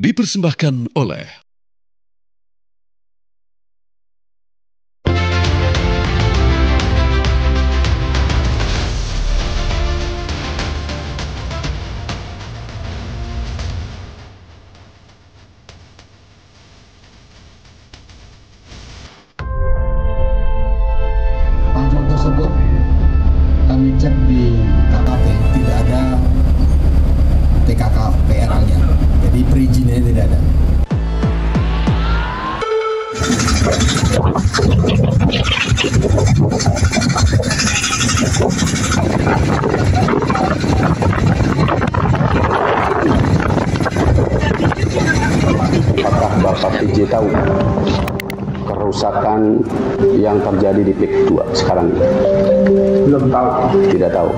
dipersembahkan oleh Pamflet tersebut kami cek di KKP tidak ada TKKPR-nya, jadi perizinannya tidak ada. Apakah Bapak PJ tahu kerusakan yang terjadi di PIK 2 sekarang ini? Belum tahu. Tidak tahu.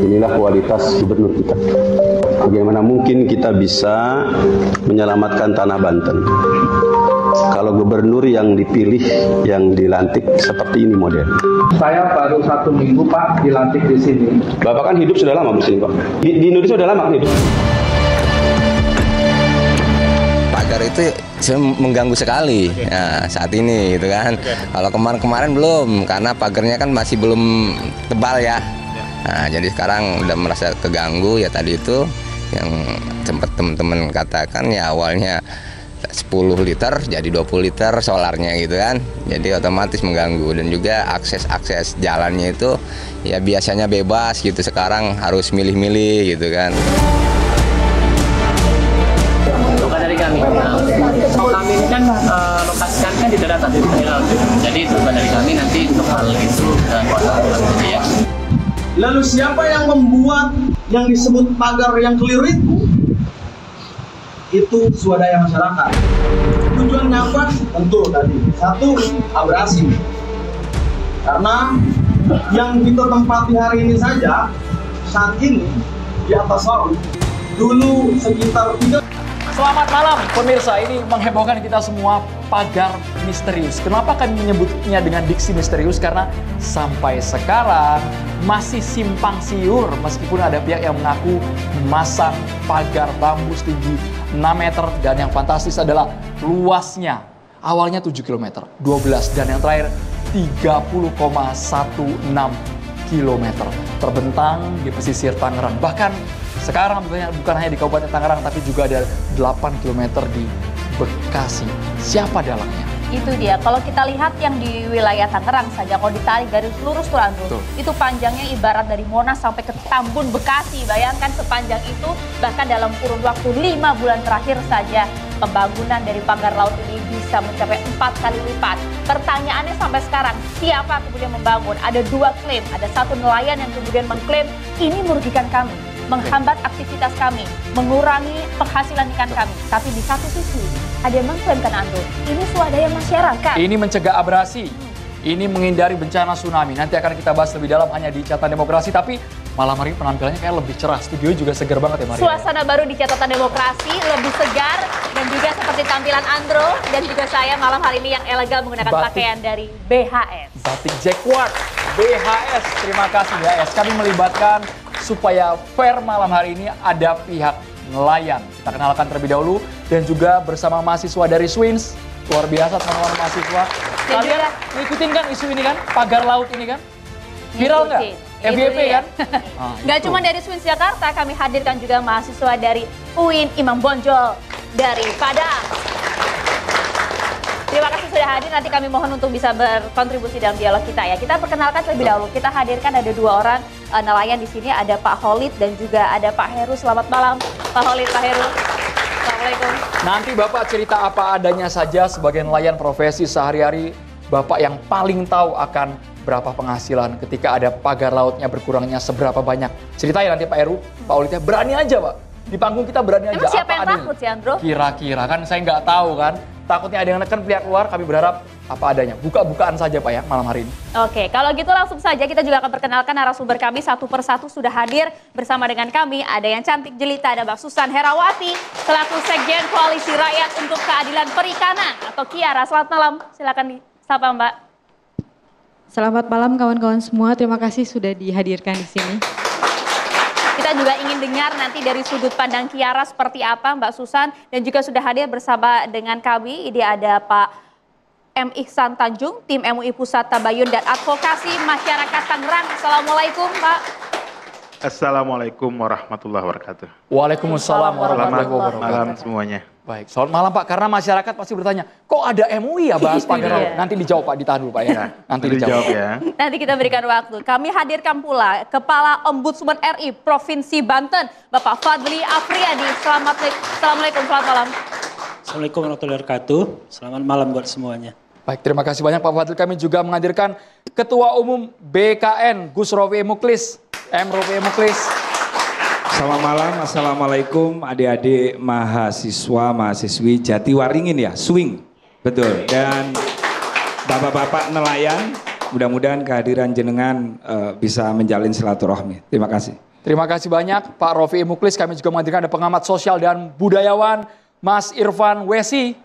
Inilah kualitas gubernur kita. Bagaimana mungkin kita bisa menyelamatkan tanah Banten kalau gubernur yang dipilih, yang dilantik seperti ini model? Saya baru 1 minggu Pak dilantik di sini. Bapak kan hidup sudah lama di sini Pak. Di Indonesia sudah lama kan hidup. Pagar itu mengganggu sekali saat ini gitu kan. Kalau kemarin belum, karena pagarnya kan masih belum tebal ya. Nah, jadi sekarang udah merasa keganggu ya. Tadi itu yang sempat teman-teman katakan ya, awalnya 10 liter jadi 20 liter solarnya gitu kan. Jadi otomatis mengganggu, dan juga akses jalannya itu ya biasanya bebas gitu, sekarang harus milih-milih gitu kan. Dari kami, kami ini kan lokasi kami kan di daratan, jadi itu dari kami nanti untuk hal itu dan kuasa saja ya. Lalu siapa yang membuat yang disebut pagar yang keliru itu? Itu swadaya masyarakat. Tujuannya apa? Tentu tadi, satu, abrasi. Karena yang kita tempati hari ini saja, saat ini di atas laut, dulu sekitar 3. Selamat malam pemirsa, ini menghebohkan kita semua, pagar misterius. Kenapa kami menyebutnya dengan diksi misterius? Karena sampai sekarang masih simpang siur, meskipun ada pihak yang mengaku memasang pagar bambu setinggi 6 meter, dan yang fantastis adalah luasnya. Awalnya 7 km, 12, dan yang terakhir 30,16 km. Terbentang di pesisir Tangerang. Bahkan sekarang bukan hanya di Kabupaten Tangerang, tapi juga ada 8 km di Bekasi. Siapa dalangnya? Itu dia, kalau kita lihat yang di wilayah Tangerang saja, kalau ditarik garis lurus tuh Andrew, itu panjangnya ibarat dari Monas sampai ke Tambun, Bekasi. Bayangkan sepanjang itu, bahkan dalam kurun waktu 5 bulan terakhir saja, pembangunan dari pagar laut ini bisa mencapai 4 kali lipat. Pertanyaannya sampai sekarang, siapa kemudian membangun? Ada 2 klaim, ada satu nelayan yang kemudian mengklaim ini merugikan kami, menghambat aktivitas kami, mengurangi penghasilan ikan kami. Tapi di satu sisi, ada yang mengklaim kan Andrew, ini swadaya masyarakat. Ini mencegah abrasi, ini menghindari bencana tsunami. Nanti akan kita bahas lebih dalam hanya di Catatan Demokrasi. Tapi malam hari ini penampilannya kayak lebih cerah. Studio juga segar banget ya Maria. Suasana baru di Catatan Demokrasi, lebih segar. Dan juga seperti tampilan Andrew dan juga saya malam hari ini yang elegan menggunakan pakaian dari BHS. Batik Jacquard, BHS. Terima kasih BHS. Kami melibatkan supaya fair malam hari ini ada pihak nelayan. Kita kenalkan terlebih dahulu, dan juga bersama mahasiswa dari Swins. Luar biasa teman-teman mahasiswa. Kalian ngikutin kan isu ini kan? Pagar laut ini kan? Viral nggak? FYP kan? Nggak cuma dari Swins Jakarta, kami hadirkan juga mahasiswa dari UIN Imam Bonjol dari Padang. Terima kasih sudah hadir, nanti kami mohon untuk bisa berkontribusi dalam dialog kita ya. Kita perkenalkan terlebih dahulu, kita hadirkan ada 2 orang nelayan di sini, ada Pak Khalid dan juga ada Pak Heru. Selamat malam Pak Khalid, Pak Heru. Assalamualaikum. Nanti Bapak cerita apa adanya saja sebagai nelayan profesi sehari-hari. Bapak yang paling tahu akan berapa penghasilan ketika ada pagar lautnya berkurangnya seberapa banyak. Ceritain nanti Pak Heru, Pak Khalidnya berani aja Pak. Di panggung kita berani aja. Emang siapa apa yang adanya. takut sih Andrew? Kira-kira kan saya nggak tahu kan. Takutnya ada yang neken pihak luar, kami berharap apa adanya. Buka-bukaan saja Pak ya malam hari ini. Oke, kalau gitu langsung saja kita juga akan perkenalkan narasumber kami satu persatu sudah hadir bersama dengan kami. Ada yang cantik jelita, ada Mbak Susan Herawati selaku Sekjen Koalisi Rakyat untuk Keadilan Perikanan atau Kiara. Selamat malam, silakan disapa Mbak. Selamat malam kawan-kawan semua, terima kasih sudah dihadirkan di sini. Kita juga ingin dengar nanti dari sudut pandang Kiara seperti apa Mbak Susan. Dan juga sudah hadir bersama dengan kami, ini ada Pak M. Ihsan Tanjung, tim MUI Pusat Tabayun dan Advokasi Masyarakat Tangerang. Assalamualaikum Pak. Assalamualaikum warahmatullahi wabarakatuh. Waalaikumsalam warahmatullahi Selamat wabarakatuh. malam semuanya. Baik, selamat malam Pak. Karena masyarakat pasti bertanya, kok ada MUI ya bahas pagar laut? Nanti dijawab Pak, ditahan dulu Pak ya. Nanti dijawab ya. Nanti kita berikan waktu. Kami hadirkan pula Kepala Ombudsman RI Provinsi Banten, Bapak Fadli Afriyadi. Assalamualaikum, selamat malam. Assalamualaikum warahmatullahi wabarakatuh. Selamat malam buat semuanya. Baik, terima kasih banyak Pak Fadli. Kami juga menghadirkan Ketua Umum BKN, Gus Rofi Muklis. Rofi Muklis. Selamat malam, Assalamualaikum adik-adik mahasiswa, mahasiswi Jatiwaringin ya, swing, betul. Dan bapak-bapak nelayan, mudah-mudahan kehadiran jenengan bisa menjalin silaturahmi. Terima kasih. Terima kasih banyak Pak Rofi Muklis. Kami juga menghadirkan ada pengamat sosial dan budayawan, Mas Irfan Wesi.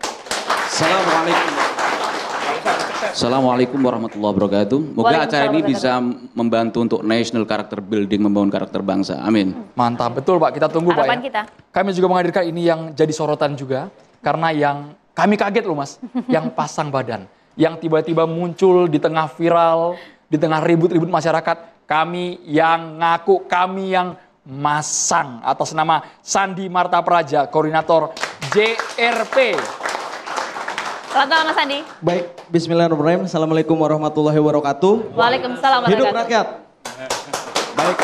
Assalamualaikum warahmatullahi wabarakatuh. Moga acara ini bisa membantu untuk national character building, membangun karakter bangsa. Amin. Mantap, betul Pak. Kita tunggu Harapan Pak ya. kita. Kami juga menghadirkan ini yang jadi sorotan juga. Karena yang kami kaget loh Mas, yang pasang badan. Yang tiba-tiba muncul di tengah viral, di tengah ribut-ribut masyarakat. Kami yang ngaku, kami yang masang atas nama Sandi Marta Praja, koordinator JRP. Selamat malam Mas Sandi. Baik, bismillahirrahmanirrahim. Assalamualaikum warahmatullahi wabarakatuh. Waalaikumsalam Hidup warahmatullahi rakyat. Baik,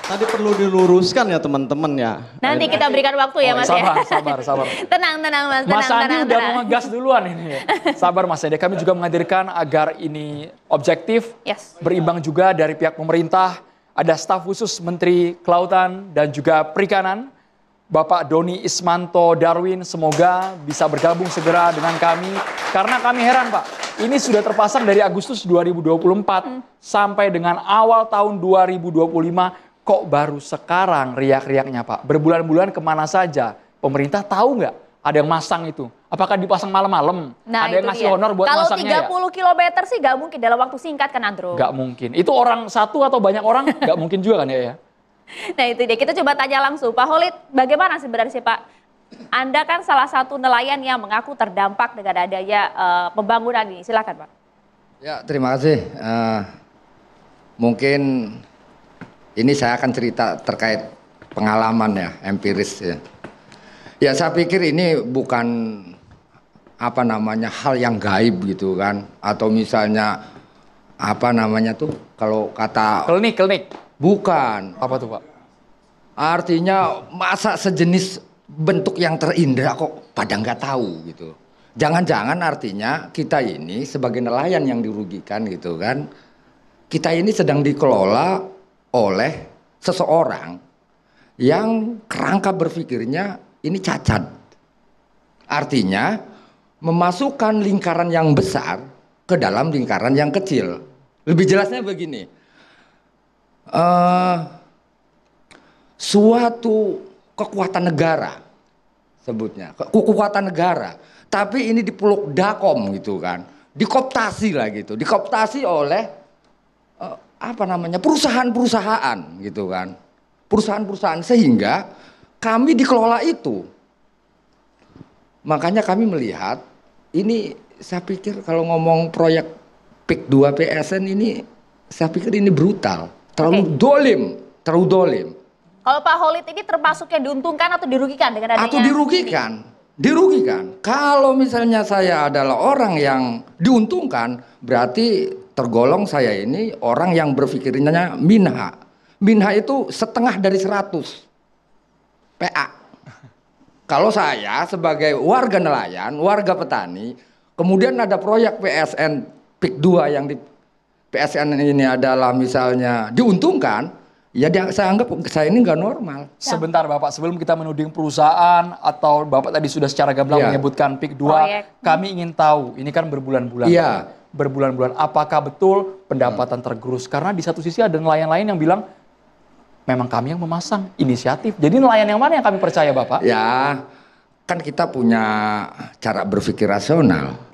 tadi perlu diluruskan ya teman-teman ya. Nanti kita berikan waktu ya Mas ya. Sabar. Tenang Mas, Mas Sandi udah mau ngegas duluan ini. Sabar Mas Sandi, kami juga menghadirkan agar ini objektif, berimbang juga dari pihak pemerintah. Ada staf khusus Menteri Kelautan dan juga Perikanan, Bapak Doni Ismanto Darwin, semoga bisa bergabung segera dengan kami. Karena kami heran Pak, ini sudah terpasang dari Agustus 2024 sampai dengan awal tahun 2025, kok baru sekarang riak-riaknya Pak? Berbulan-bulan kemana saja? Pemerintah tahu nggak ada yang masang itu? Apakah dipasang malam-malam? Nah, ada yang ngasih honor buat masangnya ya? Kalau 30 km sih nggak mungkin dalam waktu singkat kan Andro? Nggak mungkin. Itu orang satu atau banyak orang? Nggak mungkin juga kan ya? Nah itu dia, kita coba tanya langsung. Pak Holid, bagaimana sebenarnya Pak? Anda kan salah satu nelayan yang mengaku terdampak dengan adanya pembangunan ini. Silakan Pak. Ya, terima kasih. Mungkin ini saya akan cerita terkait pengalaman ya, empiris ya. Ya saya pikir ini bukan apa namanya hal yang gaib gitu kan. Atau misalnya apa namanya tuh kalau kata... Klinik. Bukan. Apa tuh Pak? Artinya masa sejenis bentuk yang terindra kok pada nggak tahu gitu. Jangan-jangan artinya kita ini sebagai nelayan yang dirugikan gitu kan. Kita ini sedang dikelola oleh seseorang yang kerangka berpikirnya ini cacat. Artinya memasukkan lingkaran yang besar ke dalam lingkaran yang kecil. Lebih jelasnya begini. Suatu kekuatan negara sebutnya kekuatan negara, tapi ini dipeluk dakom gitu kan, dikoptasi lah gitu, dikoptasi oleh apa namanya perusahaan-perusahaan gitu kan, perusahaan-perusahaan, sehingga kami dikelola itu. Makanya kami melihat ini, saya pikir kalau ngomong proyek PIK 2 PSN ini, saya pikir ini brutal. Terlalu dolim. Kalau Pak Holid ini termasuk yang diuntungkan atau dirugikan dengan adanya? Atau dirugikan. Kalau misalnya saya adalah orang yang diuntungkan, berarti tergolong saya ini orang yang berpikirnya minha. Minha itu setengah dari 100 PA. Kalau saya sebagai warga nelayan, warga petani, kemudian ada proyek PSN PIK 2 yang di PSN ini adalah misalnya diuntungkan, ya saya anggap saya ini nggak normal. Sebentar Bapak, sebelum kita menuding perusahaan atau Bapak tadi sudah secara gamblang menyebutkan PIK 2, kami ingin tahu, ini kan berbulan-bulan. Iya. Berbulan-bulan, apakah betul pendapatan tergerus? Karena di satu sisi ada nelayan lain yang bilang, memang kami yang memasang inisiatif. Jadi nelayan yang mana yang kami percaya Bapak? Ya, kan kita punya cara berpikir rasional.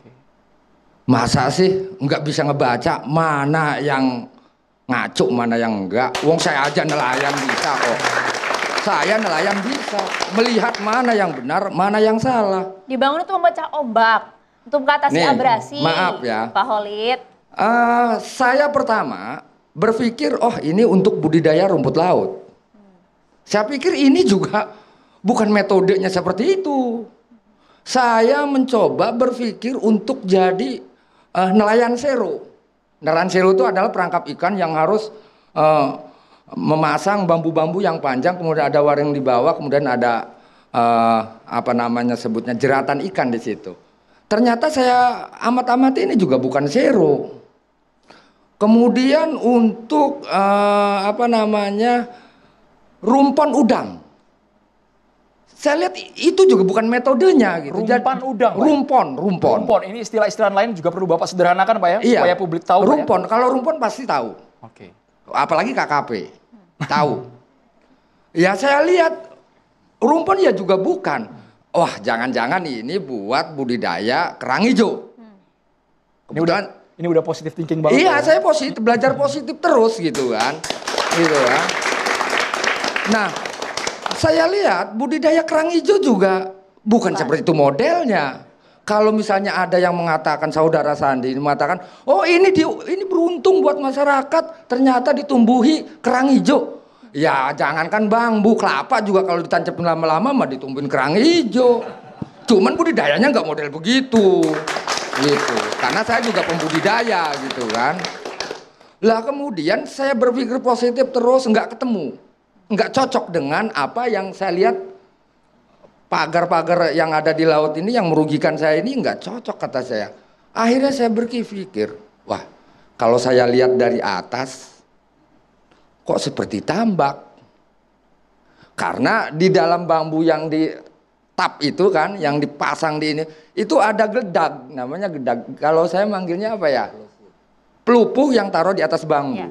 Masa sih nggak bisa ngebaca mana yang Ngaco mana yang enggak. Wong saya aja nelayan bisa kok. Saya nelayan bisa melihat mana yang benar, mana yang salah. Dibangun untuk memecah ombak, untuk mengatasi Nih, abrasi. maaf ya. Pak Khalid. Saya pertama berpikir, oh ini untuk budidaya rumput laut. Saya pikir ini juga bukan metodenya seperti itu. Saya mencoba berpikir untuk jadi nelayan sero. Nelayan sero itu adalah perangkap ikan yang harus memasang bambu-bambu yang panjang, kemudian ada waring di bawah, kemudian ada apa namanya sebutnya jeratan ikan di situ. Ternyata saya amat-amati ini juga bukan sero. Kemudian untuk apa namanya rumpon udang. Saya lihat itu juga bukan metodenya gitu. Rumpan udang, Pak? Rumpon. Rumpon, ini istilah-istilah lain juga perlu Bapak sederhanakan Pak ya, Iya. supaya publik tahu. Pak, Rumpon, kalau rumpon pasti tahu. Oke. Apalagi KKP, tahu. Ya saya lihat rumpon ya juga bukan. Wah jangan-jangan ini buat budidaya kerang hijau. Ini udah positif thinking banget. Iya, ya. saya positif, belajar positif terus gitu kan. Gitu kan. Nah, saya lihat budidaya kerang hijau juga bukan seperti itu modelnya. Kalau misalnya ada yang mengatakan, saudara Sandi mengatakan, oh ini beruntung buat masyarakat, ternyata ditumbuhi kerang hijau. Ya jangankan bambu, kelapa juga kalau ditancapin lama-lama mah ditumbuhin kerang hijau. Cuman budidayanya nggak model begitu. Gitu. Karena saya juga pembudidaya gitu kan. Lah kemudian saya berpikir positif terus, nggak ketemu. Nggak cocok dengan apa yang saya lihat pagar-pagar yang ada di laut ini yang merugikan saya ini nggak cocok kata saya. Akhirnya saya berpikir, wah kalau saya lihat dari atas kok seperti tambak. Karena di dalam bambu yang di tap itu kan, yang dipasang di ini, itu ada gedag, namanya gedag. Kalau saya manggilnya apa ya? Pelupuh yang taruh di atas bambu. Ya.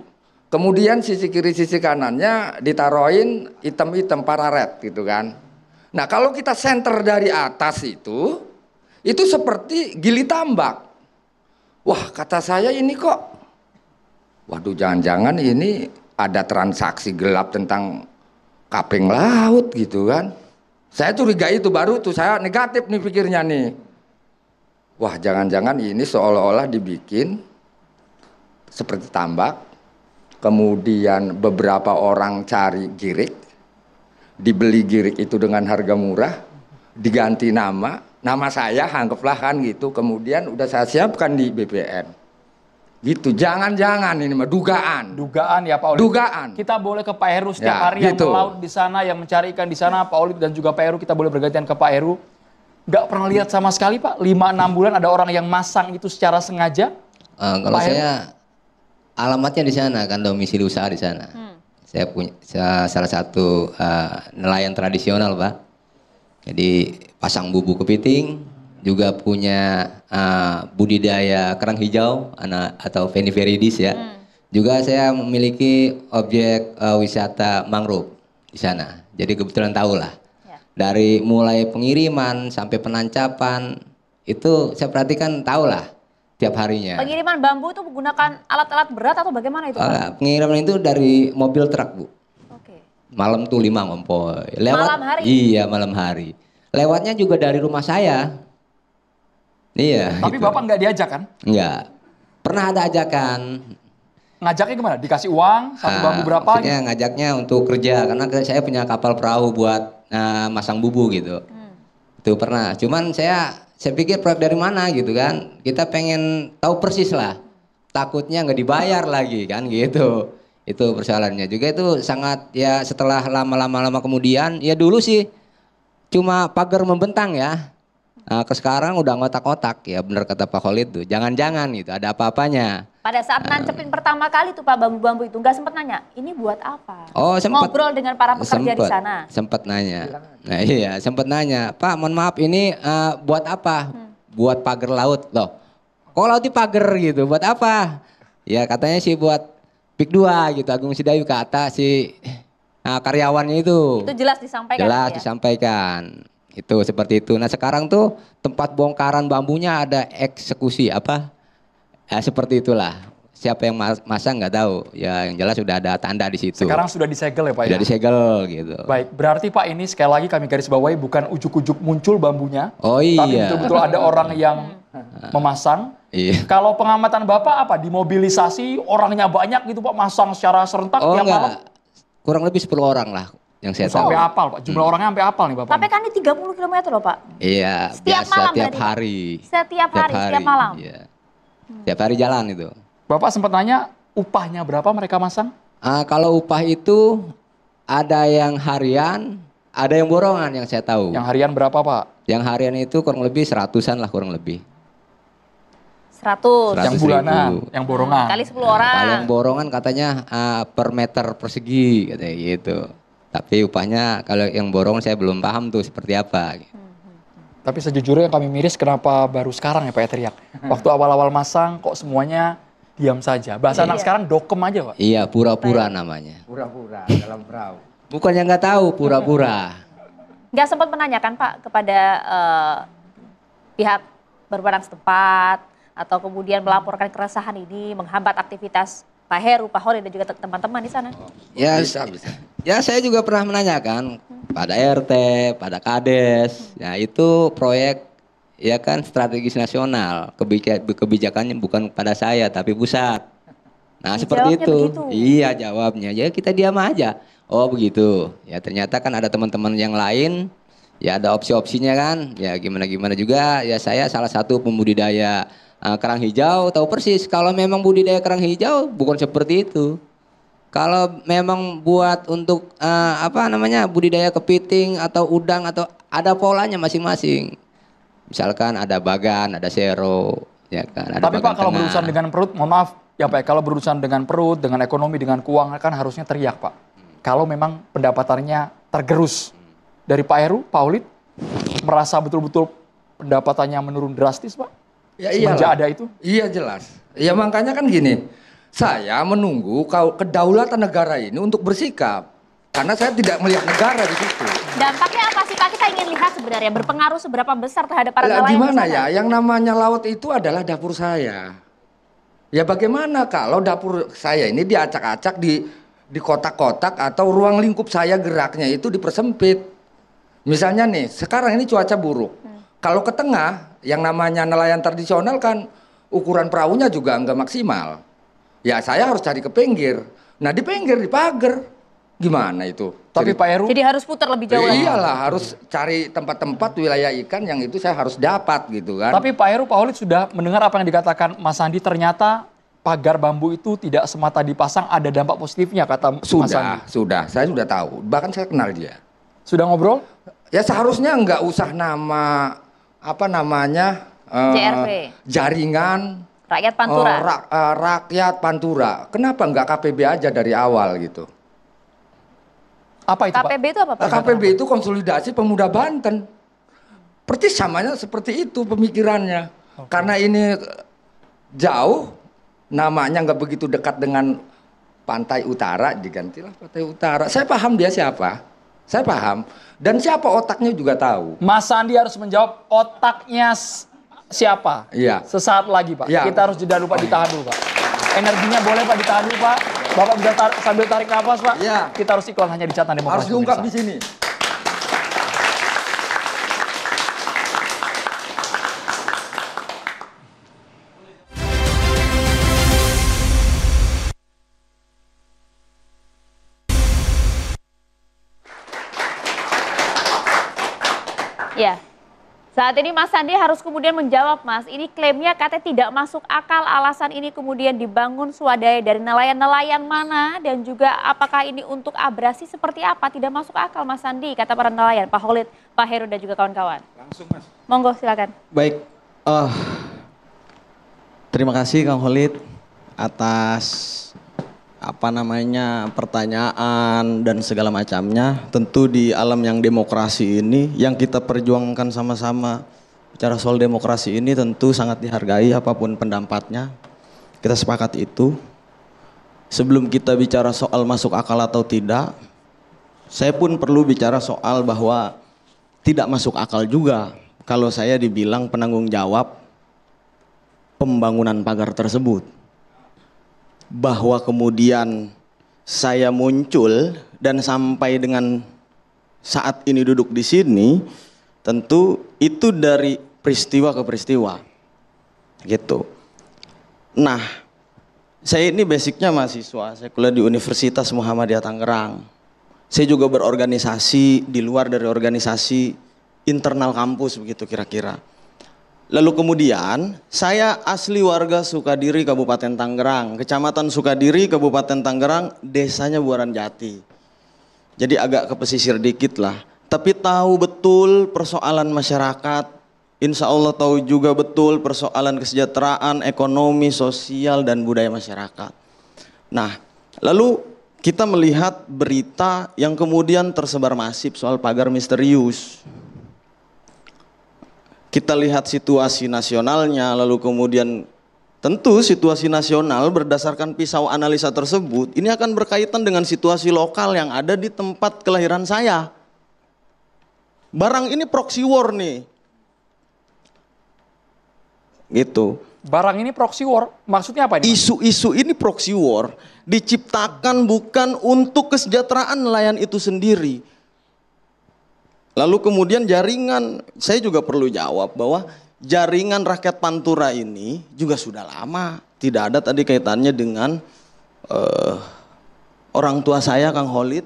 Kemudian sisi kiri sisi kanannya ditaruhin item-item pararet gitu kan. Nah kalau kita senter dari atas itu seperti gili tambak. Wah kata saya ini kok, waduh jangan-jangan ini ada transaksi gelap tentang kaping laut gitu kan. Saya curiga itu, baru tuh saya negatif nih pikirnya nih. Wah jangan-jangan ini seolah-olah dibikin seperti tambak. Kemudian beberapa orang cari girik, dibeli girik itu dengan harga murah, diganti nama saya anggaplah kan gitu, kemudian udah saya siapkan di BPN. Gitu, jangan-jangan ini mah dugaan. Dugaan ya Pak Olit. Dugaan. Kita boleh ke Pak Heru setiap Ya, hari gitu. yang melaut di sana, yang mencari ikan di sana, Pak Olit dan juga Pak Heru, kita boleh bergantian ke Pak Heru. Nggak pernah lihat sama sekali Pak, 5-6 bulan ada orang yang masang itu secara sengaja? Kalau Pak Heru? saya alamatnya di sana kan, domisili usaha di sana. Saya punya salah satu nelayan tradisional Pak. Jadi pasang bubu kepiting, juga punya budidaya kerang hijau atau Phenipheridis ya. Juga saya memiliki objek wisata mangrove di sana. Jadi kebetulan tahu lah. Dari mulai pengiriman sampai penancapan itu saya perhatikan, tahu lah tiap harinya. Pengiriman bambu itu menggunakan alat-alat berat atau bagaimana itu Pak? Pengiriman itu dari mobil truk Bu. Oke. Malam tuh 5 ngompoy. Malam hari? Iya malam hari. Lewatnya juga dari rumah saya. Iya. Tapi gitu. Bapak nggak diajak kan? Enggak. Pernah ada ajakan. Ngajaknya gimana? Dikasih uang, satu bambu berapa? Maksudnya ngajaknya untuk kerja, karena saya punya kapal perahu buat masang bubu gitu. Itu pernah. Cuman saya pikir proyek dari mana gitu kan. Kita pengen tahu persis lah. Takutnya nggak dibayar lagi kan gitu. Itu persoalannya. Juga itu sangat ya, setelah lama kemudian, ya dulu sih cuma pagar membentang ya. Nah, ke sekarang udah ngotak-ngotak ya, bener kata Pak Khalid tuh. Jangan-jangan gitu, ada apa-apanya. Pada saat nancepin pertama kali tuh Pak bambu-bambu itu nggak sempat nanya, ini buat apa? Oh, sempat. Ngobrol dengan para pekerja di sana. Sempat nanya. Nah iya, sempat nanya, Pak mohon maaf ini buat apa? Buat pagar laut. Loh, kok laut di pagar gitu, buat apa? Ya katanya sih buat PIK 2 gitu, Agung Sedayu kata si karyawannya itu. Itu jelas disampaikan. Jelas ya? disampaikan. Itu seperti itu. Nah sekarang tuh tempat bongkaran bambunya ada eksekusi apa? Seperti itulah. siapa yang masang nggak tahu. Ya yang jelas sudah ada tanda di situ. Sekarang sudah disegel ya Pak Sudah ya? disegel gitu. Baik, berarti Pak ini sekali lagi kami garis bawahi bukan ujuk-ujuk muncul bambunya. Oh iya. Tapi betul-betul ada orang yang memasang. Iya. Kalau pengamatan Bapak apa? Dimobilisasi orangnya banyak gitu Pak, masang secara serentak Oh tiap malam? enggak, kurang lebih 10 orang lah yang saya tahu. Sampai apal Pak, jumlah orangnya sampai apal nih Bapak. Tapi kan ini 30 km loh Pak. Iya, Setiap biasa malam tiap berarti, hari. Setiap hari, setiap malam. Iya. Tiap hari jalan itu. Bapak sempat nanya upahnya berapa mereka masang? Kalau upah itu ada yang harian, ada yang borongan yang saya tahu. Yang harian berapa Pak? Yang harian itu kurang lebih 100-an lah kurang lebih. 100. Yang bulanan, yang borongan. Kali 10 orang. Kalau yang borongan katanya per meter persegi katanya gitu. Tapi upahnya kalau yang borongan saya belum paham tuh seperti apa. Tapi sejujurnya yang kami miris kenapa baru sekarang ya Pak ya teriak. Waktu awal-awal masang kok semuanya diam saja. Bahasa anak sekarang dokem aja Pak. Iya, pura-pura namanya. Pura-pura dalam perahu. Bukan yang nggak tahu, pura-pura. Nggak sempat menanyakan Pak kepada pihak berwenang setempat atau kemudian melaporkan keresahan ini menghambat aktivitas Pak Heru, Pak Khalid dan juga teman-teman di sana. Ya, bisa. Ya saya juga pernah menanyakan pada RT, pada Kades. Ya itu proyek ya kan strategis nasional. Kebijakannya bukan pada saya tapi pusat. Nah seperti itu. Begitu. Iya jawabnya. Ya kita diam aja. Oh begitu. Ya ternyata kan ada teman-teman yang lain. Ya ada opsi-opsinya kan. Ya gimana-gimana juga. Ya saya salah satu pembudidaya kerang hijau, tahu persis kalau memang budidaya kerang hijau bukan seperti itu. Kalau memang buat untuk budidaya kepiting atau udang atau ada polanya masing-masing. Misalkan ada bagan, ada sero, ya kan. Ada tapi Pak kalau berurusan dengan perut, mohon maaf ya Pak, kalau berurusan dengan perut, dengan ekonomi, dengan keuangan kan harusnya teriak Pak. Kalau memang pendapatannya tergerus dari Pak Heru, Pak Khalid merasa betul-betul pendapatannya menurun drastis Pak. Ya semenjak ada itu? Iya jelas. Ya makanya kan gini, saya menunggu kedaulatan negara ini untuk bersikap. Karena saya tidak melihat negara di situ. Dampaknya apa sih Pak? Kita ingin lihat sebenarnya berpengaruh seberapa besar terhadap para nelayan Gimana di sana? ya, yang namanya laut itu adalah dapur saya. Ya bagaimana kalau dapur saya ini diacak-acak di kotak-kotak atau ruang lingkup saya geraknya itu dipersempit. Misalnya nih, sekarang ini cuaca buruk. Kalau ke tengah, yang namanya nelayan tradisional kan ukuran perahunya juga nggak maksimal. Ya saya harus cari ke pinggir. Nah di pinggir, di pagar. Gimana itu? Tapi Pak Heru... Jadi harus putar lebih jauh lagi. Iyalah, harus cari tempat-tempat wilayah ikan yang itu saya harus dapat gitu kan. Tapi Pak Heru, Pak Khalid sudah mendengar apa yang dikatakan Mas Andi, ternyata pagar bambu itu tidak semata dipasang, ada dampak positifnya kata Mas Andi. Sudah, saya sudah tahu. Bahkan saya kenal dia. Sudah ngobrol? Ya seharusnya nggak usah nama JRP. Jaringan Rakyat Pantura. Rakyat Pantura. Kenapa nggak KPB aja dari awal gitu? Apa itu KPB Pak? itu apa Pak? KPB itu konsolidasi pemuda Banten. Persis samanya seperti itu pemikirannya. Karena ini jauh, namanya nggak begitu dekat dengan pantai utara, digantilah pantai utara. Saya paham dia siapa. Saya paham. Dan siapa otaknya juga tahu. Mas Andi harus menjawab otaknya siapa. Iya. Sesaat lagi Pak. Iya. Kita harus jeda dulu Pak, ditahan dulu Pak. Energinya boleh Pak ditahan dulu Pak. Bapak bisa sambil tarik nafas Pak. Iya. Kita harus iklan hanya di Catatan Demokrasi. Harus diungkap pemirsa. di sini. Ya. Saat ini Mas Andi harus kemudian menjawab Mas, ini klaimnya katanya tidak masuk akal, alasan ini kemudian dibangun swadaya dari nelayan-nelayan mana dan juga apakah ini untuk abrasi seperti apa, tidak masuk akal Mas Andi, kata para nelayan, Pak Khalid, Pak Heru dan juga kawan-kawan. Langsung Mas. Monggo silakan. Baik, terima kasih Kang Khalid atas pertanyaan dan segala macamnya. Tentu di alam yang demokrasi ini yang kita perjuangkan sama-sama bicara soal demokrasi ini tentu sangat dihargai apapun pendampatnya. Kita sepakat itu. Sebelum kita bicara soal masuk akal atau tidak, saya pun perlu bicara soal bahwa tidak masuk akal juga kalau saya dibilang penanggung jawab pembangunan pagar tersebut. bahwa kemudian saya muncul dan sampai dengan saat ini duduk di sini, tentu itu dari peristiwa ke peristiwa, gitu. Nah, saya ini basicnya mahasiswa, saya kuliah di Universitas Muhammadiyah Tangerang. Saya juga berorganisasi di luar dari organisasi internal kampus, begitu kira-kira. Lalu kemudian saya asli warga Sukadiri, Kabupaten Tangerang, Kecamatan Sukadiri, Kabupaten Tangerang, desanya Buaran Jati. Jadi agak ke pesisir dikit lah. Tapi tahu betul persoalan masyarakat, insya Allah tahu juga betul persoalan kesejahteraan, ekonomi, sosial, dan budaya masyarakat. Nah, lalu kita melihat berita yang kemudian tersebar masif soal pagar misterius. Kita lihat situasi nasionalnya, lalu kemudian tentu situasi nasional berdasarkan pisau analisa tersebut, ini akan berkaitan dengan situasi lokal yang ada di tempat kelahiran saya. Barang ini proxy war nih. Gitu. Barang ini proxy war, maksudnya apa ini? Isu-isu ini proxy war diciptakan bukan untuk kesejahteraan nelayan itu sendiri. Lalu kemudian jaringan, saya juga perlu jawab bahwa jaringan rakyat Pantura ini juga sudah lama. Tidak ada tadi kaitannya dengan orang tua saya, Kang Holid.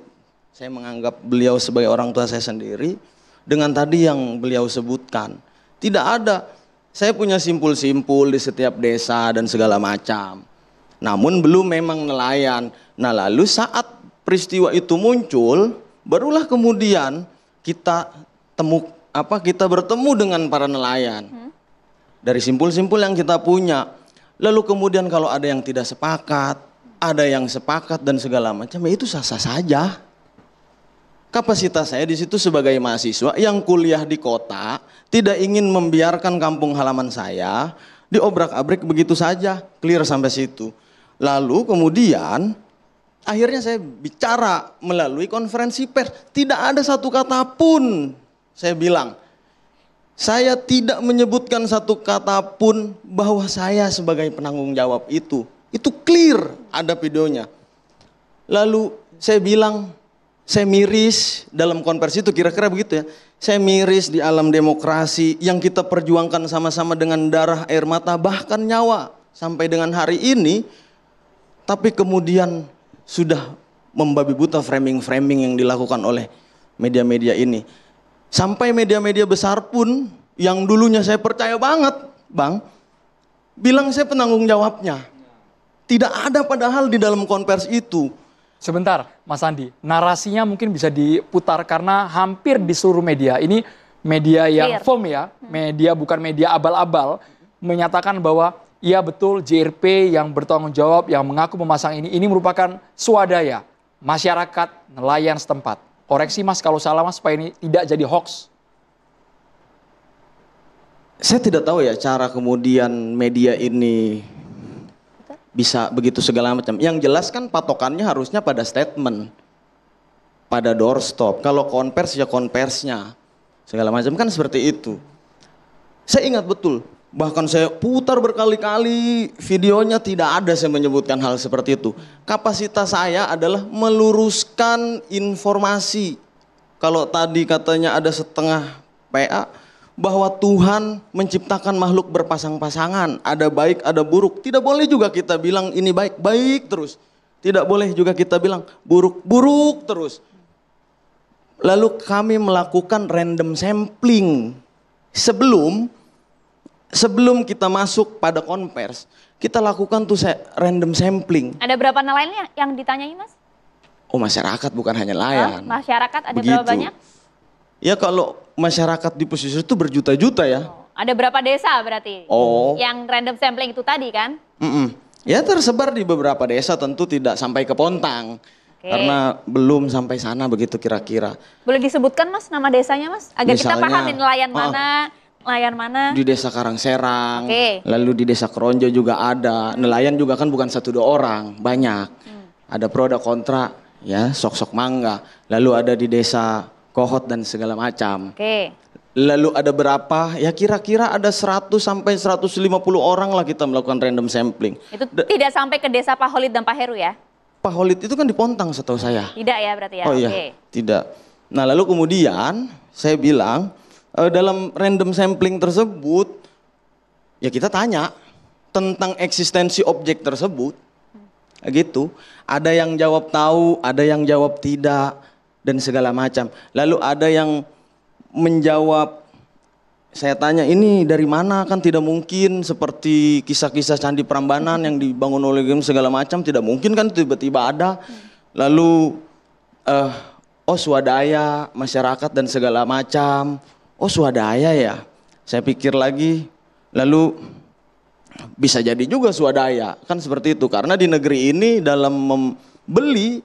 Saya menganggap beliau sebagai orang tua saya sendiri. Dengan tadi yang beliau sebutkan. Tidak ada. Saya punya simpul-simpul di setiap desa dan segala macam. Namun belum memang nelayan. Nah lalu saat peristiwa itu muncul, barulah kemudian kita bertemu dengan para nelayan dari simpul-simpul yang kita punya. Lalu kemudian kalau ada yang tidak sepakat, ada yang sepakat dan segala macam, ya itu sah-sah saja. Kapasitas saya di situ sebagai mahasiswa yang kuliah di kota, tidak ingin membiarkan kampung halaman saya diobrak-abrik begitu saja, clear sampai situ. Lalu kemudian akhirnya saya bicara melalui konferensi pers. Tidak ada satu kata pun saya bilang. Saya tidak menyebutkan satu kata pun bahwa saya sebagai penanggung jawab itu. Itu clear, ada videonya. Lalu saya bilang, saya miris dalam konversi itu, kira-kira begitu ya. Saya miris di alam demokrasi yang kita perjuangkan sama-sama dengan darah, air mata, bahkan nyawa. Sampai dengan hari ini, tapi kemudian sudah membabi buta framing-framing yang dilakukan oleh media-media ini. Sampai media-media besar pun yang dulunya saya percaya banget, Bang, bilang saya penanggung jawabnya. Tidak ada padahal di dalam konversi itu. Sebentar, Mas Andi, narasinya mungkin bisa diputar karena hampir di seluruh media, ini media yang firm ya, media bukan media abal-abal, menyatakan bahwa iya betul JRP yang bertanggung jawab, yang mengaku memasang ini merupakan swadaya masyarakat nelayan setempat. Koreksi Mas kalau salah Mas, supaya ini tidak jadi hoax. Saya tidak tahu ya cara kemudian media ini bisa begitu segala macam. Yang jelas kan patokannya harusnya pada statement, pada doorstop. Kalau konvers ya konversnya, segala macam kan seperti itu. Saya ingat betul, bahkan saya putar berkali-kali videonya, tidak ada saya menyebutkan hal seperti itu. Kapasitas saya adalah meluruskan informasi. Kalau tadi katanya ada setengah PA, bahwa Tuhan menciptakan makhluk berpasang-pasangan, ada baik, ada buruk. Tidak boleh juga kita bilang ini baik, baik terus. Tidak boleh juga kita bilang buruk, buruk terus. Lalu kami melakukan random sampling. Sebelum kita masuk pada konvers, kita lakukan tuh random sampling. Ada berapa nelayan yang ditanyai Mas? Oh, masyarakat bukan hanya nelayan. Masyarakat ada begitu. Berapa banyak? Ya kalau masyarakat di pesisir itu berjuta-juta ya. Ada berapa desa berarti? Yang random sampling itu tadi kan? Ya tersebar di beberapa desa, tentu tidak sampai ke Pontang. Karena belum sampai sana begitu kira-kira. Boleh disebutkan Mas nama desanya Mas? Agar misalnya, kita paham nelayan mana, nelayan mana. Di desa Karangserang, lalu di desa Keronjo juga ada. Nelayan juga kan bukan 1-2 orang, banyak. Ada pro ada kontra, ya sok-sok mangga. Lalu ada di desa Kohot dan segala macam. Lalu ada berapa? Ya kira-kira ada 100 sampai 150 orang lah kita melakukan random sampling. Itu tidak sampai ke desa Pak Holid dan Pak Heru ya? Pak Holid itu kan di Pontang setahu saya. Tidak ya berarti ya? Oh iya, tidak. Nah lalu kemudian saya bilang dalam random sampling tersebut ya kita tanya tentang eksistensi objek tersebut. Gitu. Ada yang jawab tahu, ada yang jawab tidak dan segala macam. Lalu ada yang menjawab, saya tanya ini dari mana, kan tidak mungkin seperti kisah-kisah Candi Prambanan yang dibangun oleh segala macam, tidak mungkin kan tiba-tiba ada. Lalu oh swadaya masyarakat dan segala macam. Oh swadaya ya. Saya pikir lagi, lalu bisa jadi juga swadaya, kan seperti itu. Karena di negeri ini dalam membeli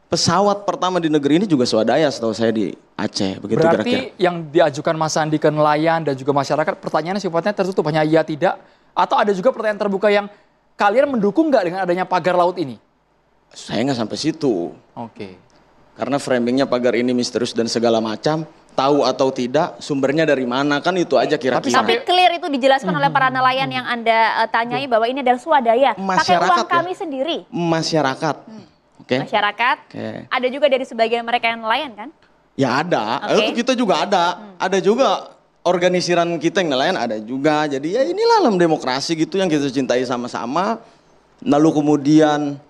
pesawat pertama di negeri ini juga swadaya setahu saya di Aceh. Begitu berarti kira-kira. yang diajukan Mas Sandi ke nelayan dan juga masyarakat, pertanyaannya sifatnya tertutup, hanya iya tidak? Atau ada juga pertanyaan terbuka yang kalian mendukung nggak dengan adanya pagar laut ini? Saya nggak sampai situ. Oke. Karena framingnya pagar ini misterius dan segala macam. Tahu atau tidak, sumbernya dari mana, kan itu aja kira-kira. Tapi clear itu dijelaskan oleh para nelayan yang Anda tanyai bahwa ini adalah swadaya. Pakai uang kami sendiri. Masyarakat. Oke. Masyarakat. Ada juga dari sebagian mereka yang nelayan kan? Ya ada, itu kita juga ada. Ada juga organisiran kita yang nelayan ada juga. Jadi ya inilah dalam demokrasi gitu yang kita cintai sama-sama. Lalu kemudian